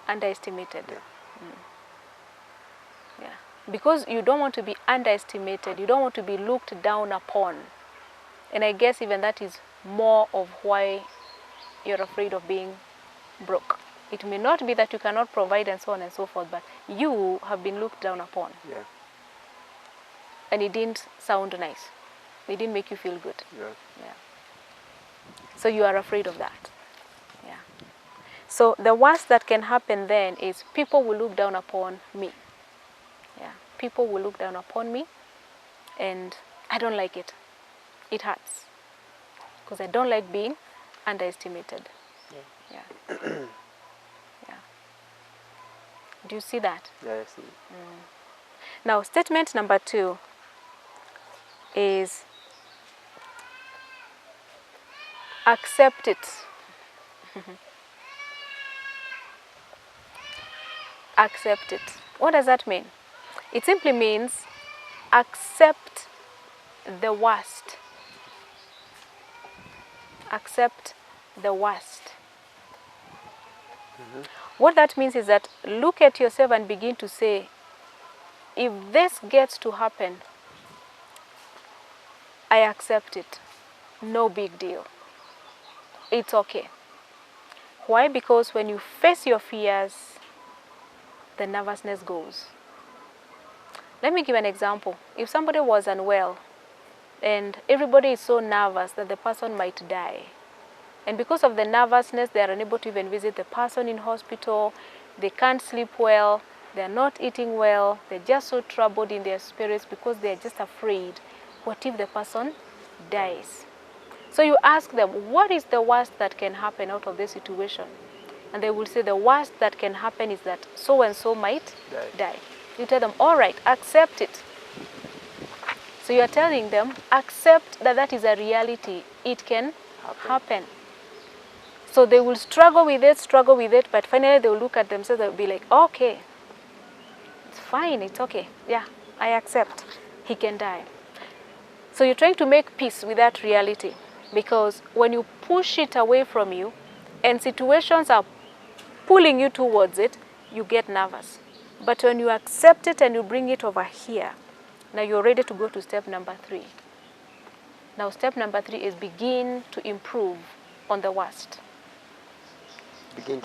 underestimated. Yeah. Yeah. Because you don't want to be underestimated. You don't want to be looked down upon. And I guess even that is more of why you're afraid of being broke. It may not be that you cannot provide and so on and so forth, but you have been looked down upon. Yeah. And it didn't sound nice. It didn't make you feel good. Yeah. Yeah. So you are afraid of that. Yeah. So the worst that can happen then is people will look down upon me. Yeah. People will look down upon me and I don't like it. It hurts. Because I don't like being underestimated. Yeah. Yeah. Do you see that? Yeah, I see. Now, statement number 2 is accept it. Accept it. What does that mean? It simply means accept the worst. Accept the worst. What that means is that look at yourself and begin to say, if this gets to happen, I accept it. No big deal. It's okay. Why? Because when you face your fears, the nervousness goes. Let me give an example. If somebody was unwell and everybody is so nervous that the person might die. And because of the nervousness, they are unable to even visit the person in hospital. They can't sleep well. They're not eating well. They're just so troubled in their spirits because they're just afraid. What if the person dies? So you ask them, what is the worst that can happen out of this situation? And they will say the worst that can happen is that so-and-so might die. You tell them, all right, accept it. So you are telling them, accept that that is a reality. It can happen. So they will struggle with it, but finally they will look at themselves, they'll be like, okay, it's fine, it's okay. Yeah, I accept. He can die. So you're trying to make peace with that reality, because when you push it away from you and situations are pulling you towards it, you get nervous. But when you accept it and you bring it over here, now you're ready to go to step number 3. Now step number 3 is begin to improve on the worst.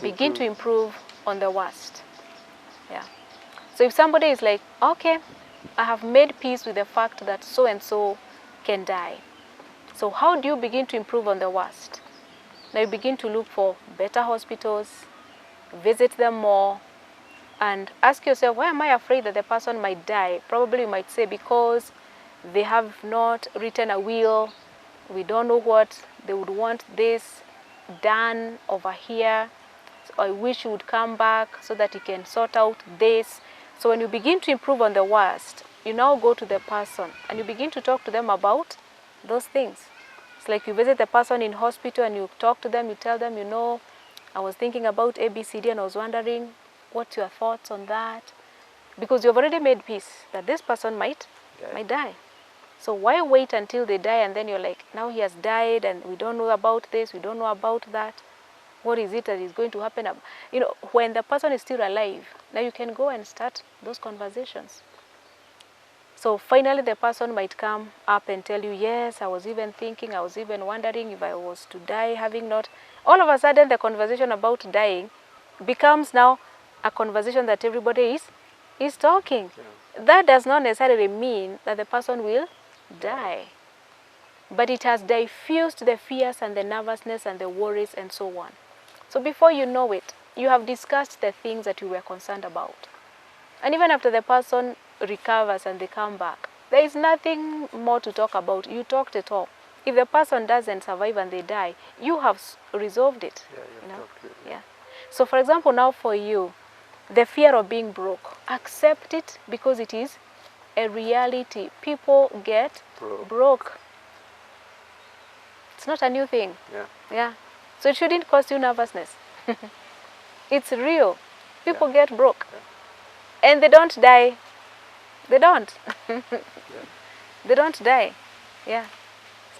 Begin to improve on the worst. Yeah. So if somebody is like, okay, I have made peace with the fact that so-and-so can die. So how do you begin to improve on the worst? Now you begin to look for better hospitals, visit them more, and ask yourself, why am I afraid that the person might die? Probably you might say because they have not written a will. We don't know what they would want this done over here. So I wish you would come back so that you can sort out this. So when you begin to improve on the worst, you now go to the person and you begin to talk to them about those things. It's like you visit the person in hospital and you talk to them, you tell them, you know, I was thinking about Epsd and I was wondering, what's your thoughts on that? Because you've already made peace that this person might die. So why wait until they die and then you're like, now he has died and we don't know about this, we don't know about that. What is it that is going to happen? You know, when the person is still alive, now you can go and start those conversations. So finally the person might come up and tell you, yes, I was even thinking, I was even wondering if I was to die, having not. All of a sudden the conversation about dying becomes now a conversation that everybody is talking. Yeah. That does not necessarily mean that the person will die. But it has diffused the fears and the nervousness and the worries and so on. So before you know it, you have discussed the things that you were concerned about. And even after the person recovers and they come back, there is nothing more to talk about. You talked it all. If the person doesn't survive and they die, you have resolved it. Yeah, you know? Yeah. So for example, now for you, the fear of being broke, accept it because it is a reality. People get broke. It's not a new thing. Yeah. Yeah. So it shouldn't cause you nervousness. It's real. People get broke. Yeah. And they don't die. They don't. Yeah. They don't die. Yeah.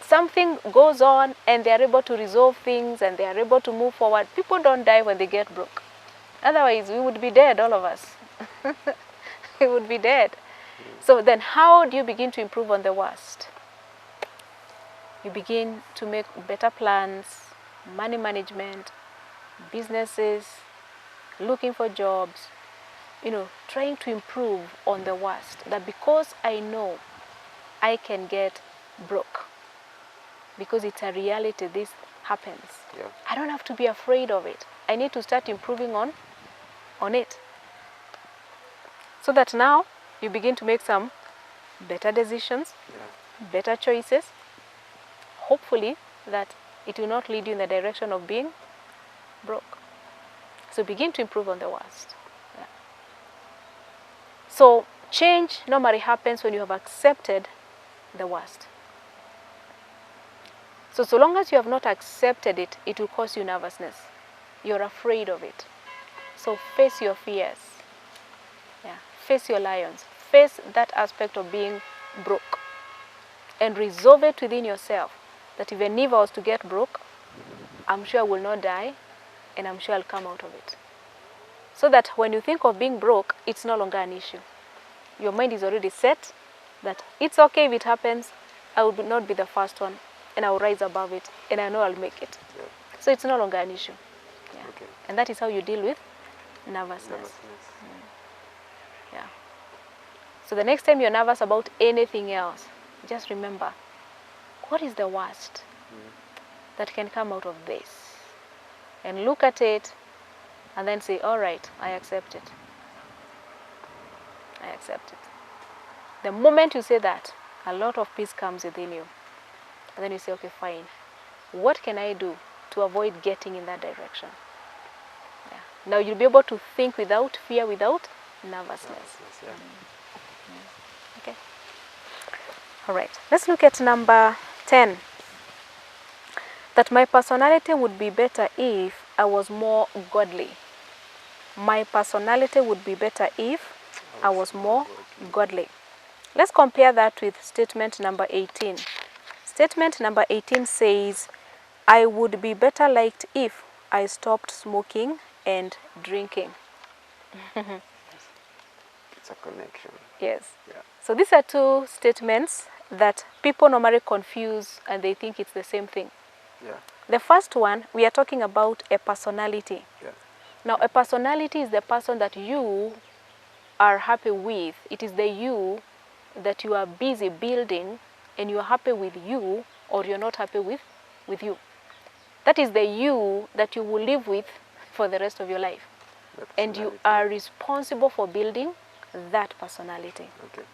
Something goes on and they are able to resolve things and they are able to move forward. People don't die when they get broke. Otherwise, we would be dead, all of us. We would be dead. So then how do you begin to improve on the worst? You begin to make better plans, money management, businesses, looking for jobs, you know, trying to improve on the worst. That because I know I can get broke, because it's a reality, this happens. Yeah. I don't have to be afraid of it. I need to start improving on it. So that now you begin to make some better decisions, better choices. Hopefully that it will not lead you in the direction of being broke. So begin to improve on the worst. Yeah. So change normally happens when you have accepted the worst. So long as you have not accepted it, it will cause you nervousness. You're afraid of it. So face your fears. Yeah. Face your lions. Face that aspect of being broke. And resolve it within yourself. That even if I was to get broke, I'm sure I will not die, and I'm sure I'll come out of it. So that when you think of being broke, it's no longer an issue. Your mind is already set that it's okay if it happens, I will not be the first one, and I will rise above it, and I know I'll make it. Yeah. So it's no longer an issue. Yeah. Okay. And that is how you deal with nervousness. Yeah. So the next time you're nervous about anything else, just remember, what is the worst that can come out of this? And look at it and then say, all right, I accept it. I accept it. The moment you say that, a lot of peace comes within you. And then you say, okay, fine. What can I do to avoid getting in that direction? Yeah. Now you'll be able to think without fear, without nervousness. Yeah. Okay. All right. Let's look at number 10. That my personality would be better if I was more godly. My personality would be better if I was more godly. Let's compare that with statement number 18. Statement number 18 says, I would be better liked if I stopped smoking and drinking. It's a connection. Yes. Yeah. So these are two statements that people normally confuse and they think it's the same thing. Yeah. The first one, we are talking about a personality. Yeah. Now, a personality is the person that you are happy with. It is the you that you are busy building, and you are happy with you, or you're not happy with you. That is the you that you will live with for the rest of your life. And you are responsible for building that personality. Okay.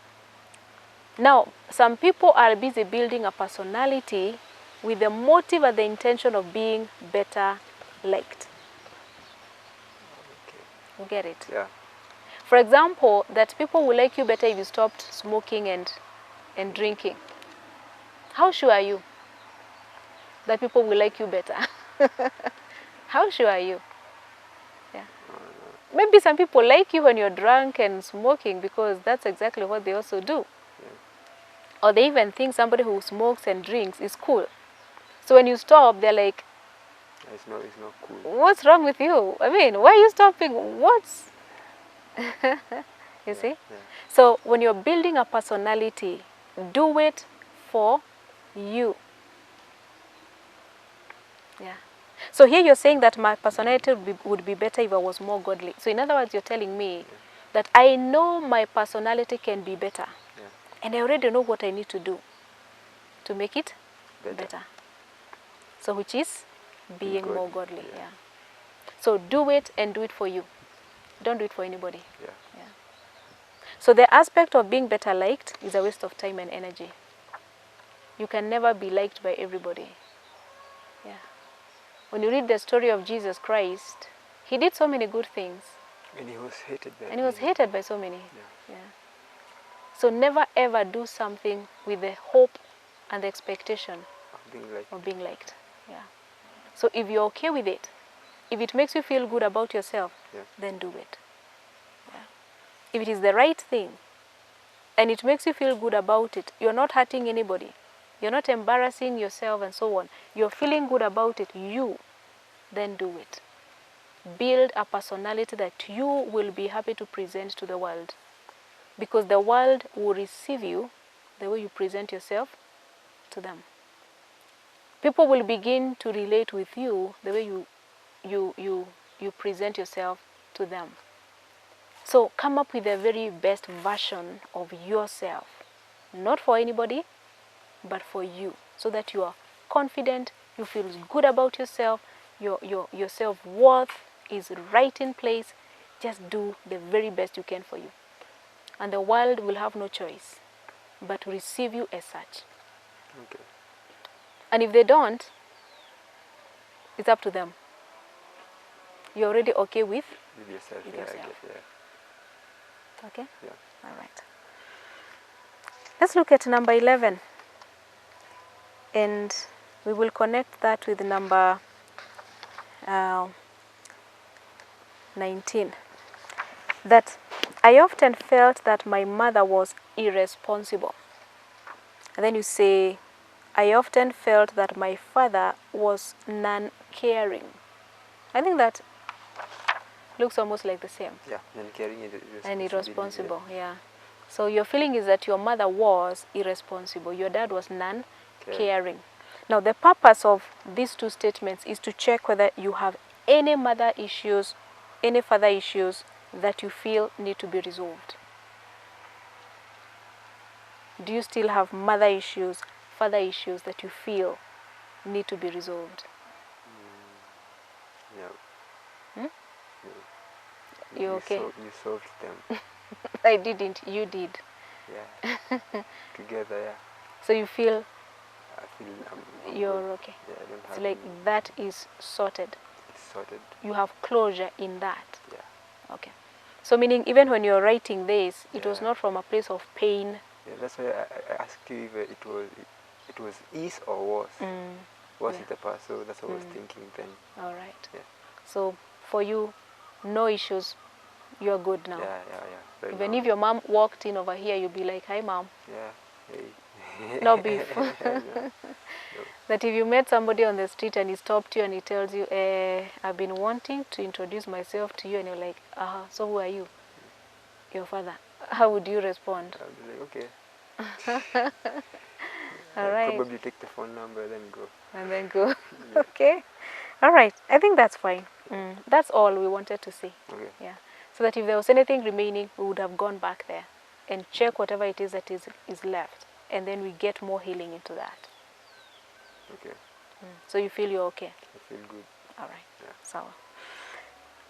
Now, some people are busy building a personality with the motive and the intention of being better liked. Okay. You get it? Yeah. For example, that people will like you better if you stopped smoking and drinking. How sure are you that people will like you better? How sure are you? Yeah. Maybe some people like you when you're drunk and smoking because that's exactly what they also do. Yeah. Or they even think somebody who smokes and drinks is cool. So when you stop, they're like, It's not cool. what's wrong with you? I mean, why are you stopping? What's... You see? Yeah. So when you're building a personality, do it for you. Yeah. So here you're saying that my personality would be better if I was more godly. So in other words, you're telling me that I know my personality can be better. Yeah. And I already know what I need to do to make it better. So which is being more godly. Yeah. So do it and do it for you. Don't do it for anybody. Yeah. Yeah. So the aspect of being better liked is a waste of time and energy. You can never be liked by everybody. Yeah. When you read the story of Jesus Christ, he did so many good things. And he was hated by so many. Yeah. Yeah. So never ever do something with the hope and the expectation of being liked. Yeah. So if you're okay with it, if it makes you feel good about yourself, then do it. Yeah. If it is the right thing, and it makes you feel good about it, you're not hurting anybody, you're not embarrassing yourself and so on, you're feeling good about it, then do it. Build a personality that you will be happy to present to the world. Because the world will receive you the way you present yourself to them. People will begin to relate with you the way you present yourself to them. So come up with the very best version of yourself. Not for anybody, but for you. So that you are confident, you feel good about yourself, your self-worth is right in place. Just do the very best you can for you. And the world will have no choice but to receive you as such. Okay. And if they don't, it's up to them. You're already okay with yourself. With Yeah, yourself. I get, yeah. Okay? Yeah. All right. Let's look at number 11. And we will connect that with number 19. That I often felt that my mother was irresponsible. And then you say, I often felt that my father was non-caring. I think that looks almost like the same. Yeah, non-caring and irresponsible. Yeah. So your feeling is that your mother was irresponsible, your dad was non-caring. Now the purpose of these two statements is to check whether you have any mother issues, any father issues that you feel need to be resolved. Do you still have mother issues, father issues that you feel need to be resolved? Yeah. Hmm? Yeah. You okay? You solved them. I didn't. You did. Yeah. Together, yeah. So you feel I feel I'm you're good. okay. Yeah, I don't It's have like any. that is sorted. It's sorted. You have closure in that. Yeah. Okay. So meaning even when you're writing this, it was Yeah. not from a place of pain. Yeah, that's why I asked you if it was is or was. Was Yeah. it the past? So that's what I was thinking then. All right. Yeah. So for you, no issues. You're good now. Yeah. Right Even now. if your mom walked in over here, you'd be like, "Hi, mom." Yeah. Hey. No beef. No. That if you met somebody on the street and he stopped you and he tells you, I've been wanting to introduce myself to you, and you're like, so who are you? Your father. How would you respond? I'll be like, okay. All I'll right. probably take the phone number, then go. And then go. Yeah. Okay. All right. I think that's fine. That's all we wanted to see. Okay. Yeah. So that if there was anything remaining, we would have gone back there and check whatever it is that is left. And then we get more healing into that. Okay. So you feel you're okay? I feel good. All right. Yeah. So,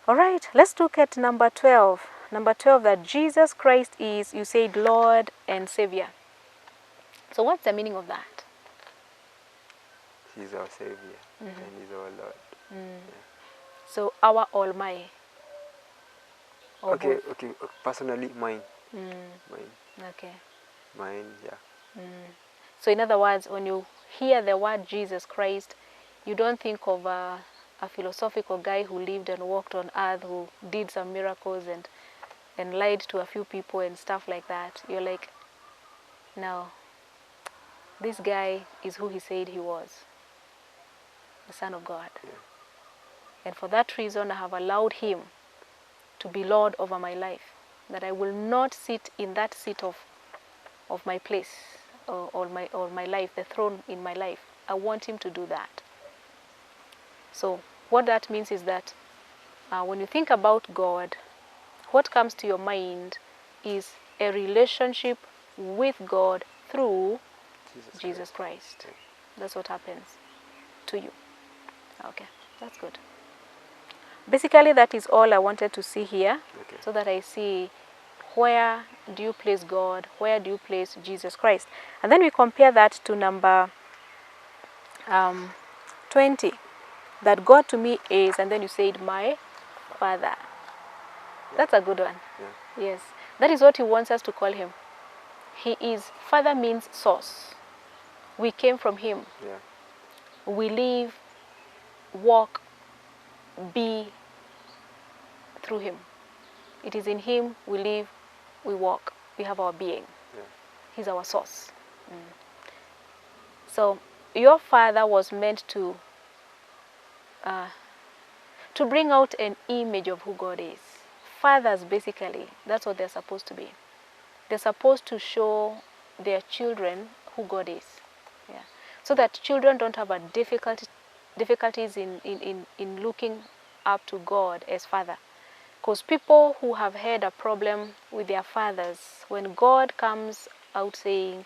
all right. Let's look at number 12. Number 12, that Jesus Christ is, you said, Lord and Savior. So what's the meaning of that? He's our Savior and He's our Lord. Yeah. So our Almighty. Okay. Personally, mine. Mine. Okay. Mine, yeah. So in other words, when you hear the word Jesus Christ, you don't think of a philosophical guy who lived and walked on earth, who did some miracles and lied to a few people and stuff like that. You're like, no, this guy is who he said he was, the Son of God. Yeah. And for that reason, I have allowed him to be Lord over my life, that I will not sit in that seat of my place or my life, the throne in my life. I want him to do that. So what that means is that when you think about God, what comes to your mind is a relationship with God through Jesus Christ. Yeah. That's what happens to you. Okay, that's good. Basically, that is all I wanted to see here, so that I see where do you place God, where do you place Jesus Christ. And then we compare that to number 20, that God to me is, and then you said, my Father. Yeah. That's a good one. Yeah. Yes, that is what he wants us to call him. He is, Father means source. We came from him. Yeah. We live, walk, be through him. It is in him we live, we walk, we have our being. Yeah. He's our source. So your Father was meant to bring out an image of who God is. Fathers, basically, that's what they're supposed to be. They're supposed to show their children who God is. Yeah. So that children don't have a difficulties in looking up to God as Father. Because people who have had a problem with their fathers, when God comes out saying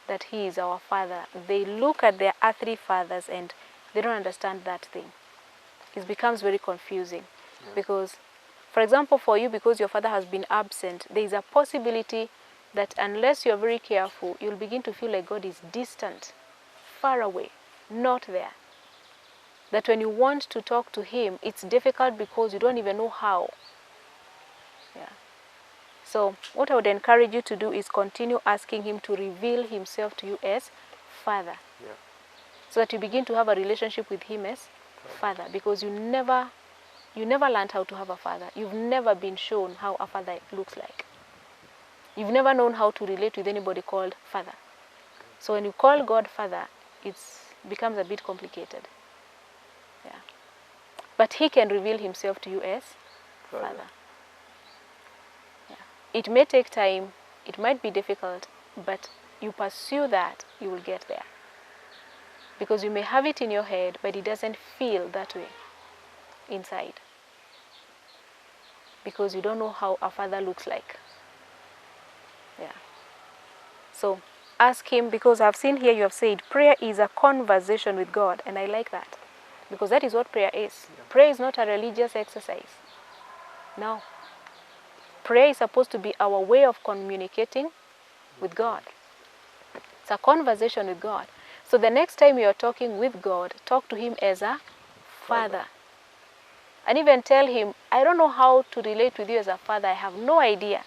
that he is our Father, they look at their earthly fathers and they don't understand that thing. It becomes very confusing. Yeah. Because, for example, for you, because your father has been absent, there is a possibility that unless you're very careful, you'll begin to feel like God is distant, far away, not there. That when you want to talk to him, it's difficult because you don't even know how. Yeah. So what I would encourage you to do is continue asking him to reveal himself to you as Father. Yeah. So that you begin to have a relationship with him as Father, because you never learned how to have a father. You've never been shown how a father looks like. You've never known how to relate with anybody called Father. So when you call God Father, it becomes a bit complicated. Yeah. But he can reveal himself to you as Father. Yeah. It may take time, it might be difficult, but you pursue that, you will get there. Because you may have it in your head, but it doesn't feel that way inside. Because you don't know how a father looks like. Yeah. So ask him, because I've seen here you have said prayer is a conversation with God, and I like that, because that is what prayer is. Yeah. Prayer is not a religious exercise. No. Prayer is supposed to be our way of communicating with God. It's a conversation with God. So the next time you are talking with God, talk to him as a father. And even tell him, I don't know how to relate with you as a father. I have no idea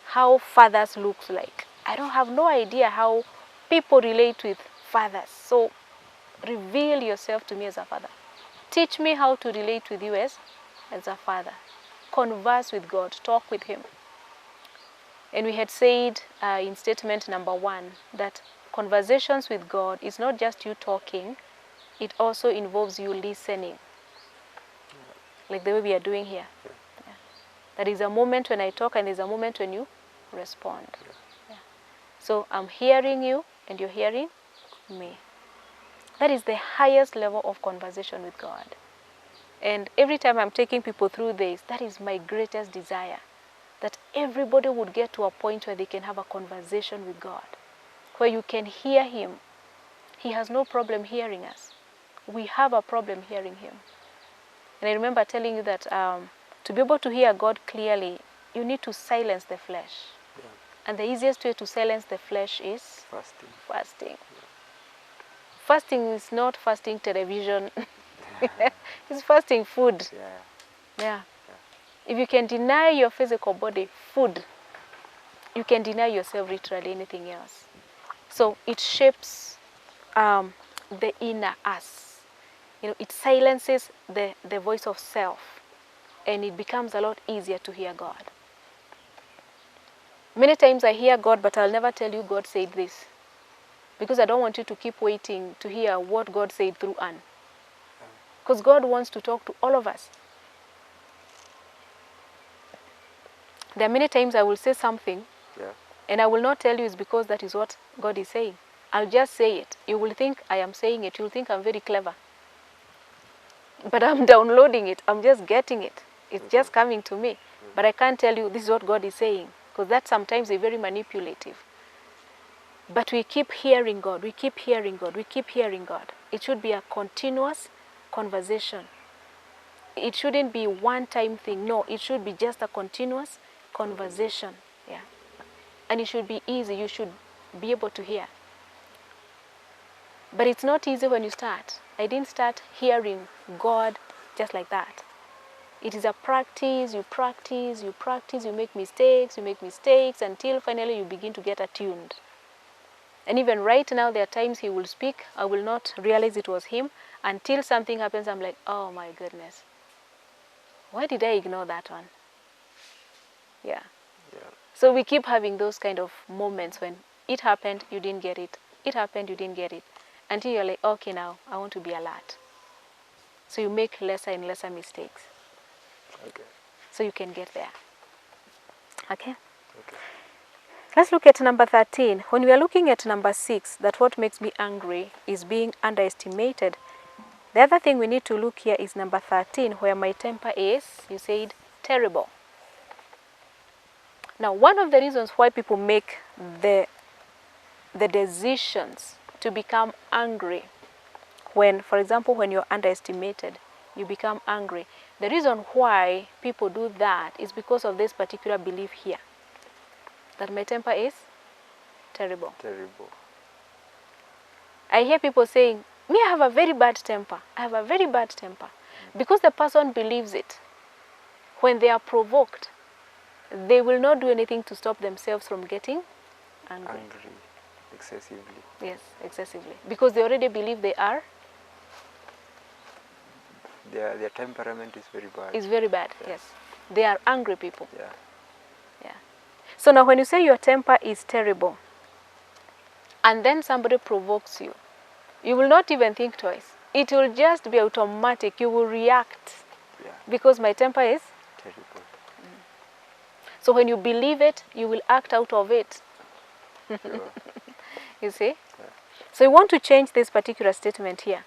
how fathers look like. I don't have no idea how people relate with fathers. So reveal yourself to me as a father. Teach me how to relate with you as a father. Converse with God. Talk with him. And we had said in statement number 1 that conversations with God is not just you talking, it also involves you listening. Like the way we are doing here. Yeah. There is a moment when I talk and there's a moment when you respond. Yeah. So I'm hearing you and you're hearing me. That is the highest level of conversation with God. And every time I'm taking people through this, that is my greatest desire. That everybody would get to a point where they can have a conversation with God. Where you can hear him. He has no problem hearing us. We have a problem hearing him. And I remember telling you that to be able to hear God clearly, you need to silence the flesh. Yeah. And the easiest way to silence the flesh is fasting. Fasting. Yeah. Fasting is not fasting television. It's fasting food. Yeah. Yeah. If you can deny your physical body food, you can deny yourself literally anything else. So it shapes the inner us. You know, it silences the voice of self, and it becomes a lot easier to hear God. Many times I hear God, but I'll never tell you God said this, because I don't want you to keep waiting to hear what God said through Anne. Because God wants to talk to all of us. There are many times I will say something, and I will not tell you it's because that is what God is saying. I'll just say it. You will think I am saying it. You'll think I'm very clever. But I'm downloading it. I'm just getting it. It's just coming to me. But I can't tell you this is what God is saying, because that sometimes is very manipulative. But we keep hearing God. We keep hearing God. We keep hearing God. It should be a continuous conversation. It shouldn't be one-time thing. No, it should be just a continuous conversation. Yeah. And it should be easy. You should be able to hear. But it's not easy when you start. I didn't start hearing God just like that. It is a practice. You practice, you practice, you make mistakes until finally you begin to get attuned. And even right now, there are times he will speak. I will not realize it was him until something happens. I'm like, oh my goodness. Why did I ignore that one? Yeah. So we keep having those kind of moments when it happened, you didn't get it. It happened, you didn't get it. Until you're like, okay, now I want to be alert. So you make lesser and lesser mistakes. Okay. So you can get there. Okay? Okay. Let's look at number 13. When we are looking at number 6, that what makes me angry is being underestimated. The other thing we need to look here is number 13, where my temper is, you said, terrible. Now, one of the reasons why people make the decisions to become angry when, for example, when you're underestimated, you become angry. The reason why people do that is because of this particular belief here, that my temper is terrible. Terrible. I hear people saying, me, I have a very bad temper. I have a very bad temper. Because the person believes it. When they are provoked, they will not do anything to stop themselves from getting angry. Angry. Excessively. Yes, excessively. Because they already believe they are. Their temperament is very bad. It's very bad, yes. They are angry people. Yeah. Yeah. So now when you say your temper is terrible, and then somebody provokes you, you will not even think twice. It will just be automatic. You will react. Yeah. Because my temper is terrible. So when you believe it, you will act out of it. Sure. You see? Yeah. So you want to change this particular statement here.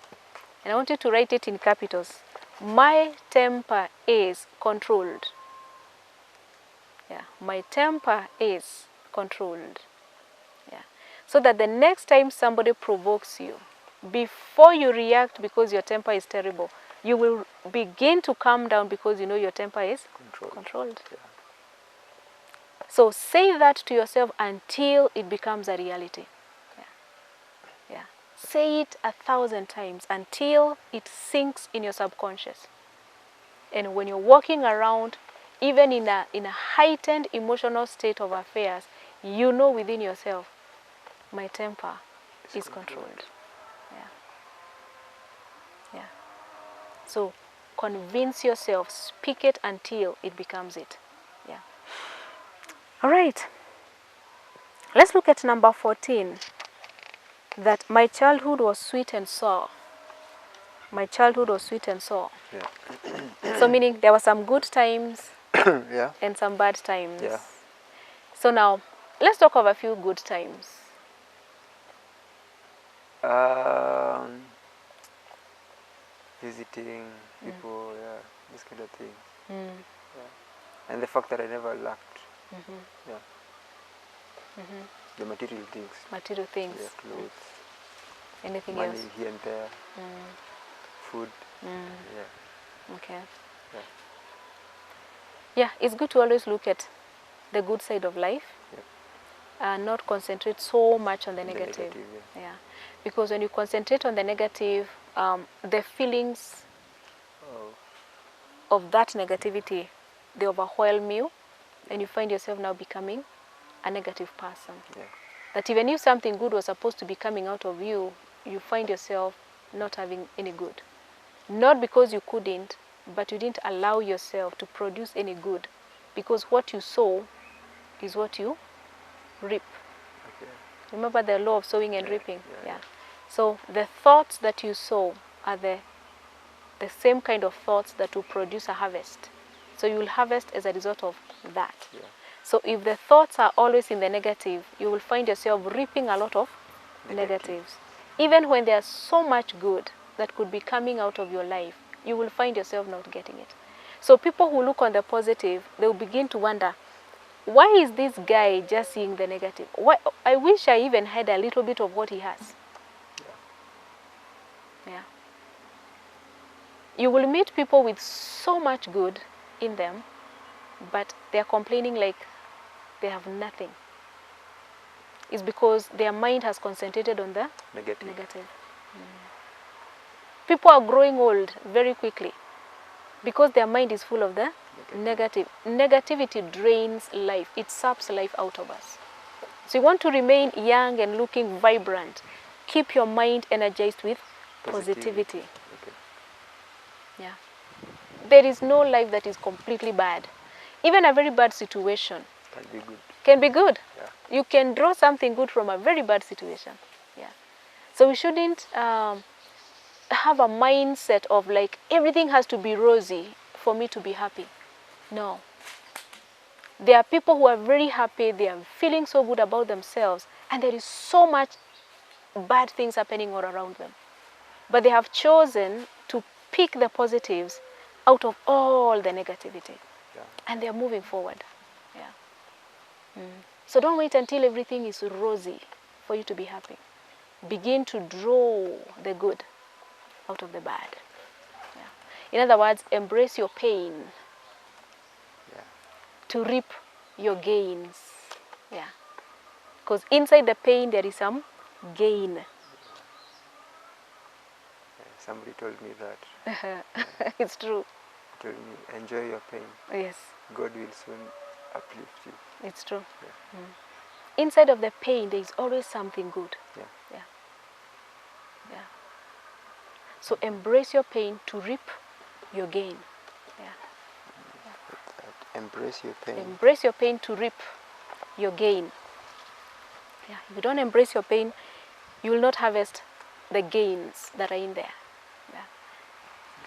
And I want you to write it in capitals. My temper is controlled. Yeah. My temper is controlled. Yeah. so that the next time somebody provokes you, before you react because your temper is terrible, you will begin to calm down because you know your temper is controlled. Yeah. So say that to yourself until it becomes a reality. Yeah. Yeah. Say it 1,000 times until it sinks in your subconscious. And when you're walking around, even in a heightened emotional state of affairs, you know within yourself, my temper is controlled. Yeah. Yeah. So convince yourself, speak it until it becomes it. Yeah. All right. Let's look at number 14. That my childhood was sweet and sour. My childhood was sweet and sour. Yeah. So meaning there were some good times Yeah. and some bad times. Yeah. So now, let's talk of a few good times. Visiting people, yeah, this kind of thing. Mm. Yeah. And the fact that I never lacked. Mm-hmm. Yeah. Mm-hmm. The material things. Material things. Yeah, clothes. Anything money else? Here and there. Food. Yeah. Okay. Yeah. Yeah, it's good to always look at the good side of life. Yep. And not concentrate so much on the negative. Yeah. Because when you concentrate on the negative, the feelings of that negativity, they overwhelm you, and you find yourself now becoming a negative person. Yeah. That even if something good was supposed to be coming out of you, you find yourself not having any good. Not because you couldn't, but you didn't allow yourself to produce any good. Because what you sow is what you reap. Okay. Remember the law of sowing and reaping? Yeah. So the thoughts that you sow are the same kind of thoughts that will produce a harvest. So you will harvest as a result of that. Yeah. So if the thoughts are always in the negative, you will find yourself reaping a lot of negatives. Even when there's so much good that could be coming out of your life, you will find yourself not getting it. So people who look on the positive, they will begin to wonder, why is this guy just seeing the negative? Why, I wish I even had a little bit of what he has. Yeah. You will meet people with so much good in them, but they're complaining like they have nothing. It's because their mind has concentrated on the negative. People are growing old very quickly because their mind is full of the negative. Negativity drains life. It saps life out of us. So you want to remain young and looking vibrant. Keep your mind energized with positivity. Okay. Yeah. There is no life that is completely bad. Even a very bad situation Can be good. Can be good. Yeah. You can draw something good from a very bad situation. Yeah. So we shouldn't have a mindset of like everything has to be rosy for me to be happy. No. There are people who are very happy, they are feeling so good about themselves, and there is so much bad things happening all around them. But they have chosen to pick the positives out of all the negativity. Yeah. And they are moving forward. Yeah. So don't wait until everything is rosy for you to be happy. Begin to draw the good out of the bad. Yeah. In other words, embrace your pain. Yeah. To reap your gains. Yeah. Because inside the pain there is some gain. Yeah. Somebody told me that. It's true. He told me, enjoy your pain. Yes. God will soon uplift you. It's true. Yeah. Inside of the pain there is always something good. Yeah. Yeah. Yeah. So embrace your pain to reap your gain. Embrace your pain. Embrace your pain to reap your gain. Yeah. If you don't embrace your pain, you will not harvest the gains that are in there. Yeah.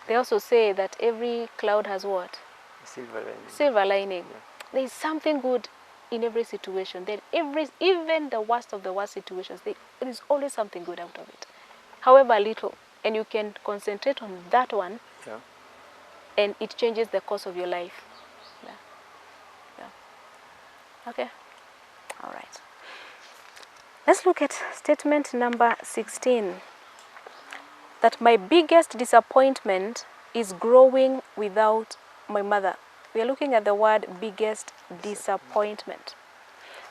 They also say that every cloud has what? Silver lining. Silver lining. Yeah. There is something good in every situation. Even the worst of the worst situations, there is always something good out of it. However little, and you can concentrate on that one, Yeah. and it changes the course of your life. Yeah. Okay. All right. Let's look at statement number 16. That my biggest disappointment is growing without my mother. We are looking at the word biggest disappointment.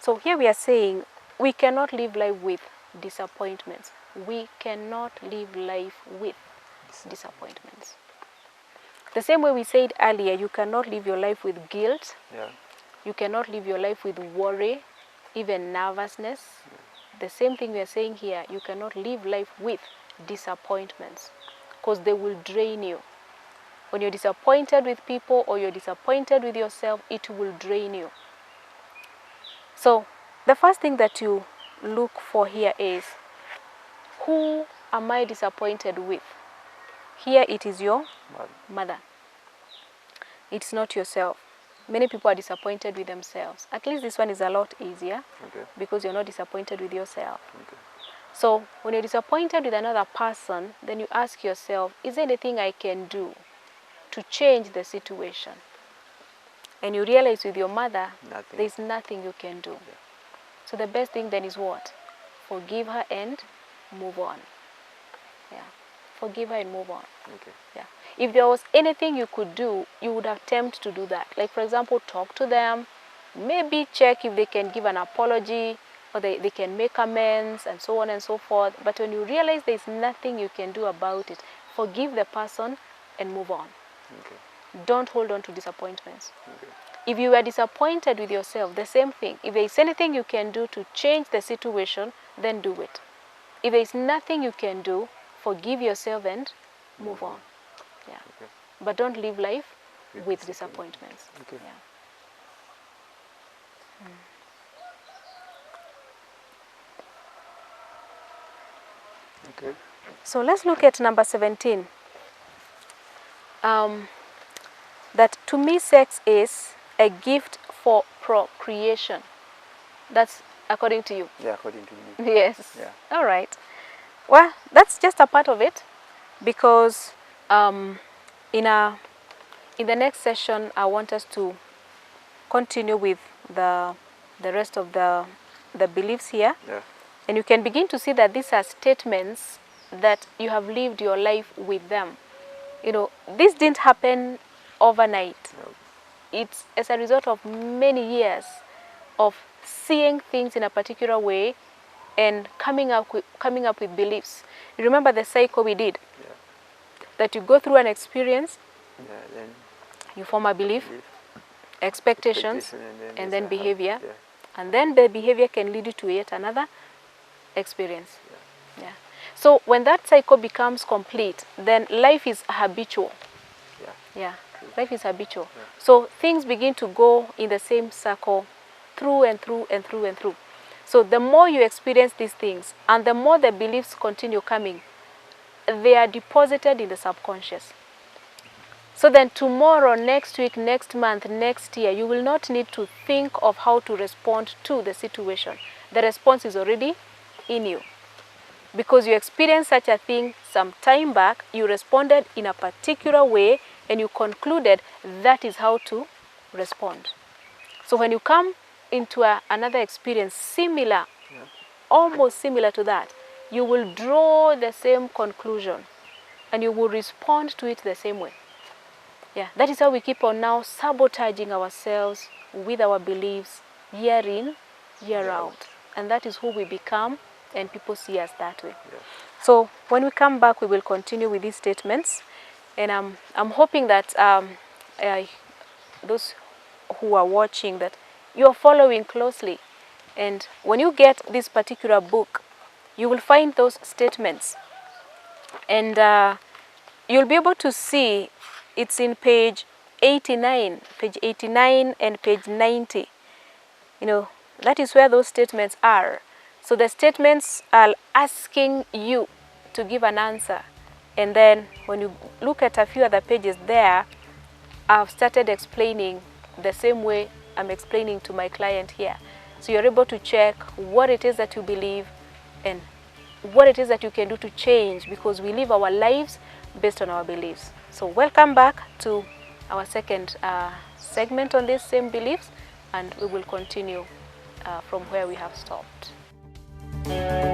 So here we are saying we cannot live life with disappointments. We cannot live life with disappointments. The same way we said earlier, you cannot live your life with guilt. Yeah. You cannot live your life with worry, even nervousness. The same thing we are saying here, you cannot live life with disappointments because they will drain you. When you're disappointed with people or you're disappointed with yourself, it will drain you. So the first thing that you look for here is, who am I disappointed with? Here it is your mother. It's not yourself. Many people are disappointed with themselves. At least this one is a lot easier because you're not disappointed with yourself. So when you're disappointed with another person, then you ask yourself, is there anything I can do to change the situation? And you realize with your mother, there's nothing you can do. So the best thing then is what? Forgive her and move on. Yeah. Forgive her and move on. Yeah. If there was anything you could do, you would attempt to do that. Like, for example, talk to them, maybe check if they can give an apology or they can make amends and so on and so forth. But when you realize there's nothing you can do about it, forgive the person and move on. Don't hold on to disappointments. If you are disappointed with yourself, the same thing. If there is anything you can do to change the situation, then do it. If there is nothing you can do, forgive yourself and move on. Yeah. But don't live life with disappointments. Yeah. So let's look at number 17. That to me sex is a gift for procreation. That's according to you? Yeah, according to me. Yes. Yeah. All right. Well, that's just a part of it, because in the next session I want us to continue with the rest of the beliefs here. Yeah. And you can begin to see that these are statements that you have lived your life with them. You know, this didn't happen overnight. No. It's as a result of many years of seeing things in a particular way and coming up with beliefs. You remember the cycle we did? Yeah. That you go through an experience, Then you form a belief, expectations, and then behavior. Yeah. And then the behavior can lead you to yet another experience. Yeah. So when that cycle becomes complete, then life is habitual. Yeah. Life is habitual. Yeah. So things begin to go in the same circle through and through and through and through. So the more you experience these things and the more the beliefs continue coming, they are deposited in the subconscious. So then tomorrow, next week, next month, next year, you will not need to think of how to respond to the situation. The response is already in you. Because you experienced such a thing some time back, you responded in a particular way, and you concluded that is how to respond. So when you come into another experience similar, almost similar to that, you will draw the same conclusion and you will respond to it the same way. Yeah, that is how we keep on now sabotaging ourselves with our beliefs year in, year out. And that is who we become, and people see us that way. Yeah. So when we come back, we will continue with these statements. And I'm hoping that those who are watching, that you're following closely. And when you get this particular book, you will find those statements. And you'll be able to see it's in page 89 and page 90. You know, that is where those statements are. So the statements are asking you to give an answer. And then when you look at a few other pages there, I've started explaining the same way I'm explaining to my client here. So you're able to check what it is that you believe and what it is that you can do to change, because we live our lives based on our beliefs. So welcome back to our second segment on these same beliefs, and we will continue from where we have stopped. you.